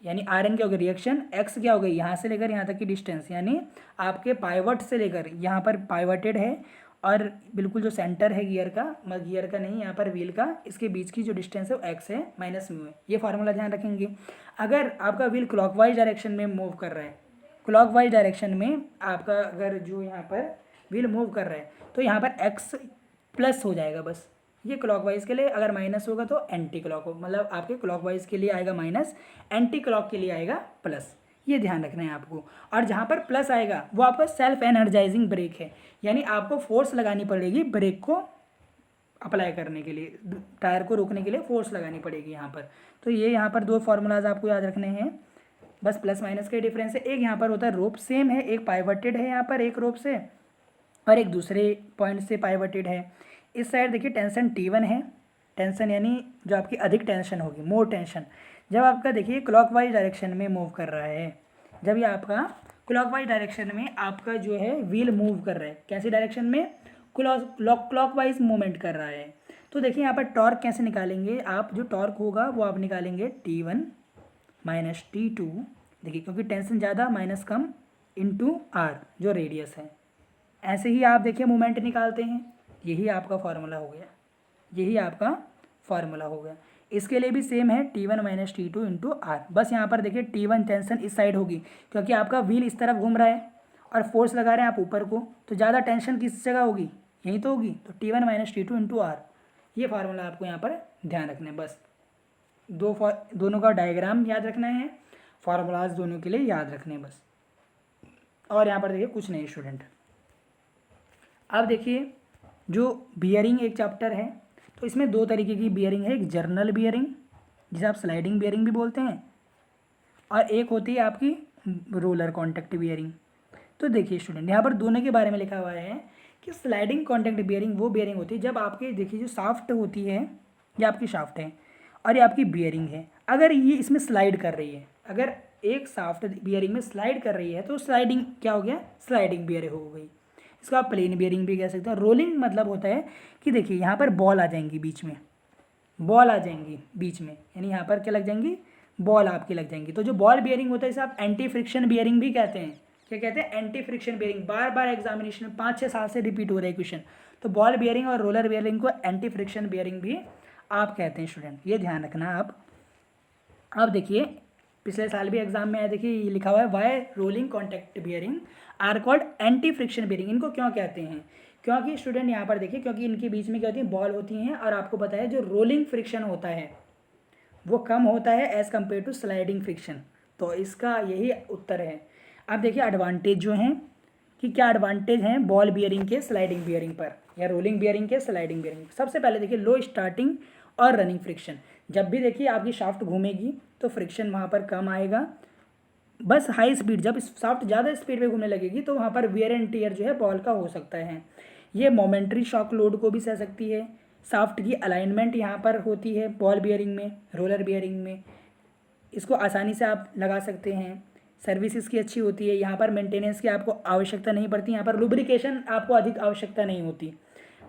यानी आर एन क्या होगा रिएक्शन, एक्स क्या हो गई यहाँ से लेकर यहाँ तक की डिस्टेंस, यानी आपके पाइवट से लेकर यहाँ पर पाइवटेड है और बिल्कुल जो सेंटर है गियर का, मतलब गियर का नहीं यहाँ पर व्हील का, इसके बीच की जो डिस्टेंस है वो एक्स है माइनस म्यू है। ये फार्मूला ध्यान रखेंगे। अगर आपका व्हील क्लॉकवाइज डायरेक्शन में मूव कर रहा है, क्लॉकवाइज डायरेक्शन में आपका अगर जो यहाँ पर व्हील मूव कर रहा है तो यहाँ पर एक्स प्लस हो जाएगा बस, ये क्लॉकवाइज के लिए, अगर माइनस होगा तो एंटी क्लॉक हो, मतलब आपके क्लॉकवाइज के लिए आएगा माइनस, एंटी क्लॉक के लिए आएगा प्लस, ये ध्यान रखना है आपको। और जहाँ पर प्लस आएगा वो आपका सेल्फ एनर्जाइजिंग ब्रेक है, यानी आपको फोर्स लगानी पड़ेगी ब्रेक को अप्लाई करने के लिए, टायर को रोकने के लिए फोर्स लगानी पड़ेगी यहाँ पर। तो ये यहाँ पर दो फार्मूलाज आपको याद रखने हैं, बस प्लस माइनस का डिफरेंस है। एक यहाँ पर होता है रोप सेम है, एक पाइवटेड है यहाँ पर एक रोप से और एक दूसरे पॉइंट से पाइवटेड है। इस साइड देखिए टेंशन T1 है, टेंशन यानी जो आपकी अधिक टेंशन होगी, मोर टेंशन, जब आपका देखिए क्लॉकवाइज डायरेक्शन में मूव कर रहा है, जब ये आपका क्लॉकवाइज डायरेक्शन में आपका जो है व्हील मूव कर रहा है, कैसी डायरेक्शन में, क्लॉकवाइज मूवमेंट कर रहा है, तो देखिए यहाँ पर टॉर्क कैसे निकालेंगे आप, जो टॉर्क होगा वो आप निकालेंगे T1 माइनस T2, देखिए क्योंकि टेंशन ज़्यादा माइनस कम इंटू आर जो रेडियस है, ऐसे ही आप देखिए मोमेंट निकालते हैं। यही आपका फार्मूला हो गया, यही आपका फार्मूला हो गया। इसके लिए भी सेम है T1 minus T2 into are, बस यहाँ पर देखिए T1 टेंशन इस साइड होगी क्योंकि आपका व्हील इस तरफ घूम रहा है और फोर्स लगा रहे हैं आप ऊपर को, तो ज़्यादा टेंशन किस जगह होगी, यहीं तो होगी, तो T1 minus T2 into r, ये फार्मूला आपको यहाँ पर ध्यान रखना है। बस दोनों का डायग्राम याद रखना है, फार्मूलाज दोनों के लिए याद रखने हैं बस। और यहाँ पर देखिए कुछ नहीं स्टूडेंट। अब देखिए जो बियरिंग एक चैप्टर है, तो इसमें दो तरीके की बियरिंग है, एक जर्नल बियरिंग जिसे आप स्लाइडिंग बियरिंग भी बोलते हैं, और एक होती है आपकी रोलर कॉन्टैक्ट बियरिंग। तो देखिए स्टूडेंट यहाँ पर दोनों के बारे में लिखा हुआ है कि स्लाइडिंग कॉन्टैक्ट बियरिंग वो बियरिंग होती है जब आपके देखिए जो शाफ्ट होती है, ये आपकी शाफ्ट है और ये आपकी बियरिंग है, अगर ये इसमें स्लाइड कर रही है, अगर एक शाफ्ट बियरिंग में स्लाइड कर रही है तो स्लाइडिंग क्या हो गया, स्लाइडिंग बियरिंग हो गई। इसको आप प्लेन बियरिंग भी कह सकते हैं। रोलिंग मतलब होता है कि देखिए यहाँ पर बॉल आ जाएंगी बीच में, बॉल आ जाएंगी बीच में, यानी यहाँ पर क्या लग जाएंगी, बॉल आपकी लग जाएंगी, तो जो बॉल बियरिंग होता है इसे आप एंटी फ्रिक्शन बियरिंग भी कहते हैं। क्या कहते हैं, एंटी फ्रिक्शन बियरिंग। बार बार एग्जामिनेशन में 5-6 साल से रिपीट हो रहा है क्वेश्चन, तो बॉल बियरिंग और रोलर बियरिंग को एंटी फ्रिक्शन बियरिंग भी आप कहते हैं स्टूडेंट, ये ध्यान रखना आप। अब देखिए पिछले साल भी एग्जाम में आया, देखिए ये लिखा हुआ है why rolling contact bearing are called anti friction bearing. इनको क्यों कहते हैं, क्योंकि स्टूडेंट यहाँ पर देखिए, क्योंकि इनके बीच में क्या होती है, बॉल होती हैं, और आपको पता है जो रोलिंग फ्रिक्शन होता है वो कम होता है as compare to sliding friction, तो इसका यही उत्तर है। अब देखिए एडवांटेज जो हैं कि क्या एडवांटेज हैं बॉल बियरिंग के स्लाइडिंग बियरिंग पर या रोलिंग बियरिंग के स्लाइडिंग बियरिंग। सबसे पहले देखिए लो स्टार्टिंग और रनिंग फ्रिक्शन, जब भी देखिए आपकी शाफ्ट घूमेगी तो फ्रिक्शन वहाँ पर कम आएगा, बस हाई स्पीड, जब शाफ्ट ज़्यादा स्पीड में घूमने लगेगी तो वहाँ पर वेयर एंड टियर जो है बॉल का हो सकता है। ये मोमेंट्री शॉक लोड को भी सह सकती है। शाफ्ट की अलाइनमेंट यहाँ पर होती है बॉल बियरिंग में, रोलर बियरिंग में, इसको आसानी से आप लगा सकते हैं। सर्विस इसकी अच्छी होती है, यहाँ पर मेंटेनेंस की आपको आवश्यकता नहीं पड़ती, यहाँ पर लुब्रिकेशन आपको अधिक आवश्यकता नहीं होती।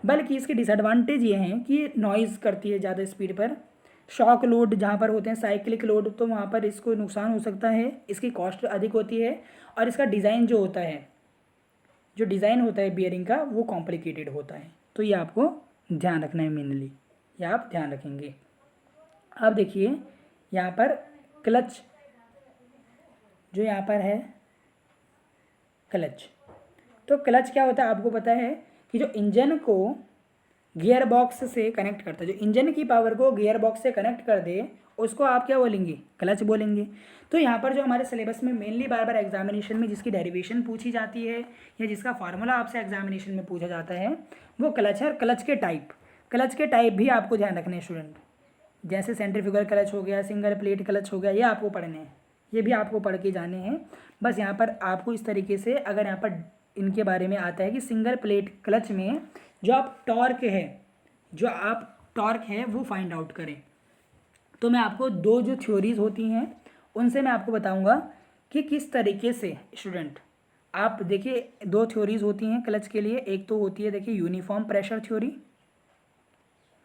बल्कि इसके डिसएडवांटेज ये हैं कि नॉइज़ करती है ज़्यादा स्पीड पर, शॉक लोड जहाँ पर होते हैं, साइक्लिक लोड, तो वहाँ पर इसको नुकसान हो सकता है, इसकी कॉस्ट अधिक होती है, और इसका डिज़ाइन जो होता है, जो डिज़ाइन होता है बियरिंग का वो कॉम्प्लिकेटेड होता है। तो ये आपको ध्यान रखना है मेनली, ये आप ध्यान रखेंगे। अब देखिए यहाँ पर क्लच, जो यहाँ पर है क्लच, तो क्लच क्या होता है आपको पता है कि जो इंजन को गियर बॉक्स से कनेक्ट करता है, जो इंजन की पावर को गियर बॉक्स से कनेक्ट कर दे उसको आप क्या बोलेंगे, क्लच बोलेंगे। तो यहाँ पर जो हमारे सिलेबस में मेनली बार बार एग्जामिनेशन में जिसकी डेरिवेशन पूछी जाती है या जिसका फार्मूला आपसे एग्जामिनेशन में पूछा जाता है वो क्लच है। और क्लच के टाइप भी आपको ध्यान रखने हैं स्टूडेंट, जैसे सेंट्रीफ्यूगल क्लच हो गया, सिंगल प्लेट क्लच हो गया, ये आपको पढ़ने हैं, ये भी आपको पढ़ के जाने हैं। बस यहाँ पर आपको इस तरीके से अगर यहाँ पर इनके बारे में आता है कि सिंगल प्लेट क्लच में जो आप टॉर्क है वो फाइंड आउट करें, तो मैं आपको दो जो थ्योरीज होती हैं उनसे मैं आपको बताऊंगा कि किस तरीके से स्टूडेंट आप देखिए, दो थ्योरीज होती हैं क्लच के लिए। एक तो होती है देखिए यूनिफॉर्म प्रेशर थ्योरी,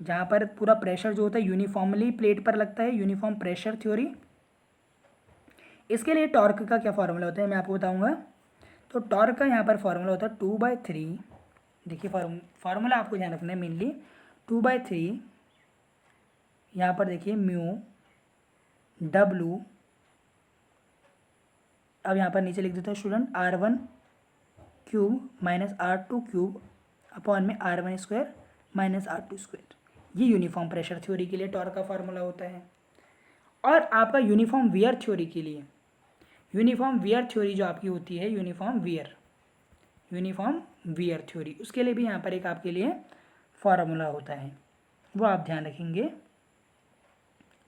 जहाँ पर पूरा प्रेशर जो होता है यूनिफॉर्मली प्लेट पर लगता है, यूनिफॉर्म प्रेशर थ्योरी। इसके लिए टॉर्क का क्या फार्मूला होता है मैं आपको बताऊंगा। तो टॉर्क का यहाँ पर फार्मूला होता है 2/3। देखिए फार्मूला आपको ध्यान रखना है मेनली 2/3। यहाँ पर देखिए म्यू डब्लू, अब यहाँ पर नीचे लिख देते हैं student R1 cube minus R2 cube upon में R1 square minus R2 square. ये यूनिफॉर्म प्रेशर थ्योरी के लिए टॉर्क का फार्मूला होता है। और आपका यूनिफॉर्म वियर थ्योरी के लिए, यूनिफॉर्म वियर थ्योरी जो आपकी होती है, यूनिफॉर्म वियर थ्योरी, उसके लिए भी यहाँ पर एक आपके लिए फार्मूला होता है, वो आप ध्यान रखेंगे।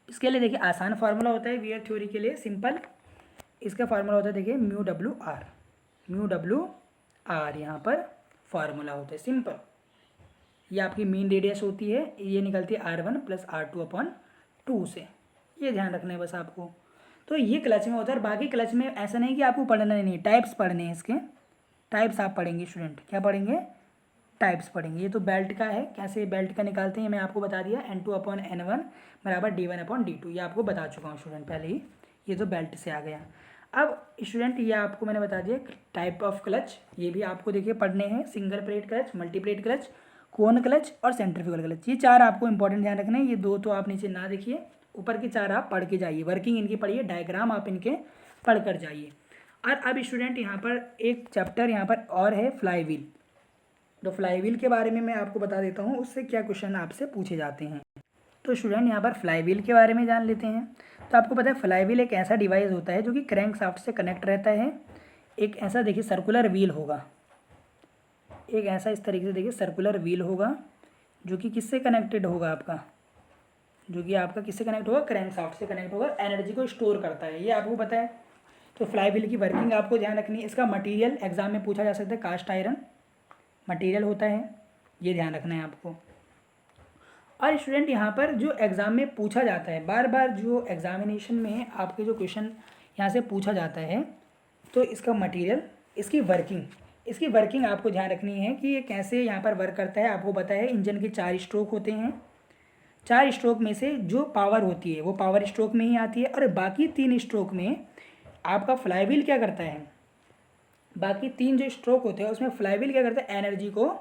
इसके लिए देखिए आसान फार्मूला होता है वियर थ्योरी के लिए, सिंपल। इसका फार्मूला होता है देखिए म्यू डब्ल्यू आर यहाँ पर फार्मूला होता है सिंपल। ये आपकी मीन रेडियस होती है, ये निकलती है R1 प्लस R2 अपॉन 2 से। ये ध्यान रखना है बस आपको। तो ये क्लच में होता है। बाकी क्लच में ऐसा नहीं कि आपको पढ़ना नहीं, टाइप्स पढ़ने हैं इसके। टाइप्स आप पढ़ेंगे स्टूडेंट, क्या पढ़ेंगे? टाइप्स पढ़ेंगे। ये तो बेल्ट का है, कैसे बेल्ट का निकालते हैं मैं आपको बता दिया, N2/N1 बराबर D1/D2, ये आपको बता चुका हूँ स्टूडेंट पहले ही। ये तो बेल्ट से आ गया। अब स्टूडेंट ये आपको मैंने बता दिया टाइप ऑफ क्लच, ये भी आपको देखिए पढ़ने हैं। Single plate clutch, multi plate clutch, cone clutch और सेंट्रीफ्यूगल क्लच, ये चार आपको इंपॉर्टेंट ध्यान रखना है। ये दो तो आप नीचे ना देखिए, ऊपर के चार आप पढ़ के जाइए, वर्किंग इनकी पढ़िए, डायग्राम आप इनके पढ़ कर जाइए। और अब स्टूडेंट यहाँ पर एक चैप्टर यहाँ पर और है फ्लाई व्हील। तो फ्लाई व्हील के बारे में मैं आपको बता देता हूँ, उससे क्या क्वेश्चन आपसे पूछे जाते हैं। तो स्टूडेंट यहाँ पर फ्लाई व्हील के बारे में जान लेते हैं। तो आपको पता है फ्लाई व्हील एक ऐसा डिवाइस होता है जो कि क्रैंक शाफ्ट से कनेक्ट रहता है। एक ऐसा देखिए सर्कुलर व्हील होगा, एक ऐसा इस तरीके से देखिए सर्कुलर व्हील होगा जो कि किससे कनेक्टेड होगा आपका, जो कि आपका किससे कनेक्ट होगा? क्रैंक शाफ्ट से कनेक्ट होगा, एनर्जी को स्टोर करता है, ये आपको पता है। तो फ्लाई व्हील की वर्किंग आपको ध्यान रखनी है। इसका मटेरियल एग्जाम में पूछा जा सकता है, कास्ट आयरन मटेरियल होता है, ये ध्यान रखना है आपको। और स्टूडेंट यहाँ पर जो एग्ज़ाम में पूछा जाता है, बार बार जो एग्जामिनेशन में आपके जो क्वेश्चन यहाँ से पूछा जाता है, तो इसका मटेरियल, इसकी वर्किंग आपको ध्यान रखनी है कि ये कैसे यहाँ पर वर्क करता है। आपको पता है इंजन के 4 स्ट्रोक होते हैं, 4 स्ट्रोक में से जो पावर होती है वो पावर स्ट्रोक में ही आती है, और बाकी 3 स्ट्रोक में आपका फ्लाई व्हील क्या करता है, बाकी 3 जो स्ट्रोक होते हैं उसमें फ्लाई व्हील क्या करता है? एनर्जी को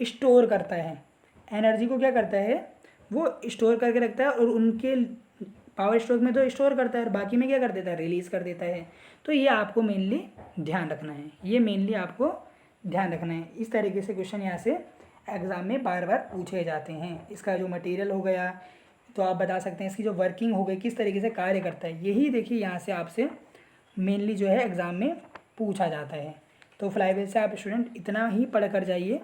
स्टोर करता है। एनर्जी को क्या करता है? वो स्टोर करके रखता है, और उनके पावर स्ट्रोक में तो स्टोर करता है और बाकी में क्या कर देता है? रिलीज़ कर देता है। तो ये आपको मेनली ध्यान रखना है, ये मेनली आपको ध्यान रखना है। इस तरीके से क्वेश्चन यहाँ से एग्ज़ाम में बार बार पूछे जाते हैं। इसका जो मटेरियल हो गया तो आप बता सकते हैं, इसकी जो वर्किंग हो गई, किस तरीके से कार्य करता है, यही देखिए यहाँ से आपसे मेनली जो है एग्ज़ाम में पूछा जाता है। तो फ्लाई व्हील से आप स्टूडेंट इतना ही पढ़ कर जाइए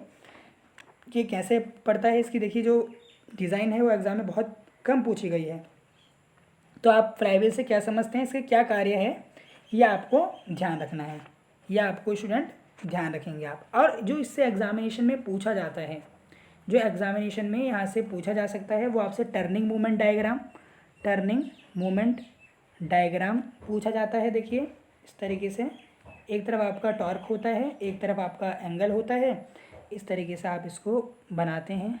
कि कैसे पढ़ता है। इसकी देखिए जो डिज़ाइन है वो एग्ज़ाम में बहुत कम पूछी गई है। तो आप फ्लाई व्हील से क्या समझते हैं, इसके क्या कार्य है, ये आपको ध्यान रखना है, ये आपको स्टूडेंट ध्यान रखेंगे आप। और जो इससे एग्जामिनेशन में पूछा जाता है, जो एग्जामिनेशन में यहाँ से पूछा जा सकता है, वो आपसे टर्निंग मूवमेंट डायग्राम पूछा जाता है। देखिए इस तरीके से, एक तरफ आपका टॉर्क होता है, एक तरफ आपका एंगल होता है, इस तरीके से आप इसको बनाते हैं।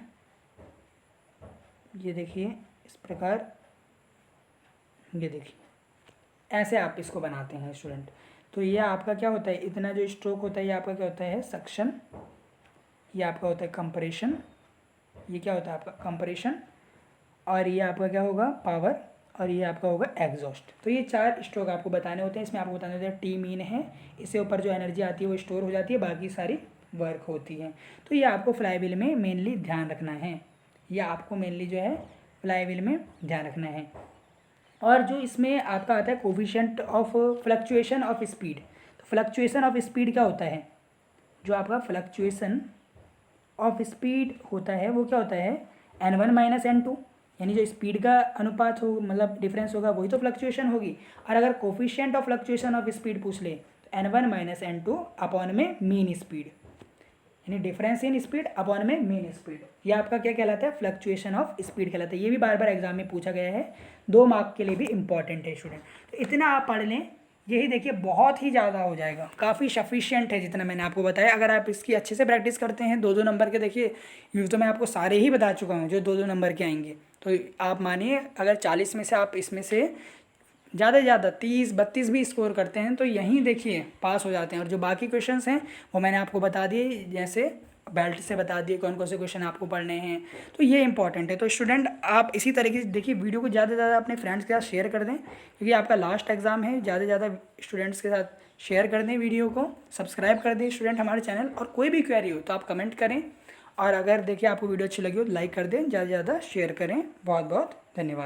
ये देखिए इस प्रकार, ये देखिए ऐसे आप इसको बनाते हैं स्टूडेंट। तो ये आपका क्या होता है, इतना जो स्ट्रोक होता है ये आपका क्या होता है? सक्शन। ये आपका होता है कंप्रेशन, ये क्या होता है आपका? कंप्रेशन। और ये आपका क्या होगा? पावर। और ये आपका होगा एग्जॉस्ट। तो ये 4 स्ट्रोक आपको बताने होते हैं। इसमें आपको बताने होते हैं टी मीन है, इससे ऊपर जो एनर्जी आती है वो स्टोर हो जाती है, बाकी सारी वर्क होती है। तो ये आपको फ्लाई व्हील में मेनली ध्यान रखना है, ये आपको मेनली जो है फ्लाई व्हील में ध्यान रखना है। और जो इसमें आपका आता है coefficient of fluctuation of speed. तो फ्लक्चुएशन ऑफ स्पीड क्या होता है? जो आपका फ्लक्चुएशन ऑफ स्पीड होता है वो क्या होता है? N1 माइनस N2, यानी जो स्पीड का अनुपात हो, मतलब डिफरेंस होगा, वही तो फ्लक्चुएशन होगी। और अगर coefficient of fluctuation of speed पूछ ले तो N1 माइनस N2 अपॉन में मीन स्पीड, यानी डिफरेंस इन स्पीड अपॉन में मीन स्पीड, ये आपका क्या कहलाता है, फ्लक्चुएशन ऑफ स्पीड कहलाता है। ये भी बार बार एग्जाम में पूछा गया है, 2 मार्क के लिए भी इंपॉर्टेंट है स्टूडेंट। तो इतना आप पढ़ लें, यही देखिए बहुत ही ज़्यादा हो जाएगा, काफ़ी सफिशिएंट है जितना मैंने आपको बताया। अगर आप इसकी अच्छे से प्रैक्टिस करते हैं 2-2 नंबर के, देखिए यूँ तो मैं आपको सारे ही बता चुका हूँ जो 2-2 नंबर के आएंगे। तो आप मानिए अगर 40 में से आप इसमें से ज़्यादा से ज़्यादा 30-32 भी स्कोर करते हैं तो यहीं देखिए पास हो जाते हैं। और जो बाकी क्वेश्चंस हैं वो मैंने आपको बता दिए, जैसे बेल्ट से बता दिए कौन कौन से क्वेश्चन आपको पढ़ने हैं, तो ये इंपॉर्टेंट है। तो स्टूडेंट आप इसी तरीके से देखिए, वीडियो को ज़्यादा से ज़्यादा अपने फ्रेंड्स के साथ शेयर कर दें, क्योंकि आपका लास्ट एग्जाम है। ज़्यादा से ज़्यादा स्टूडेंट्स के साथ शेयर कर दें वीडियो को, सब्सक्राइब कर दें स्टूडेंट हमारे चैनल। और कोई भी क्वेरी हो तो आप कमेंट करें, और अगर देखिए आपको वीडियो अच्छी लगी हो तो लाइक कर दें, ज़्यादा से ज़्यादा शेयर करें। बहुत बहुत धन्यवाद।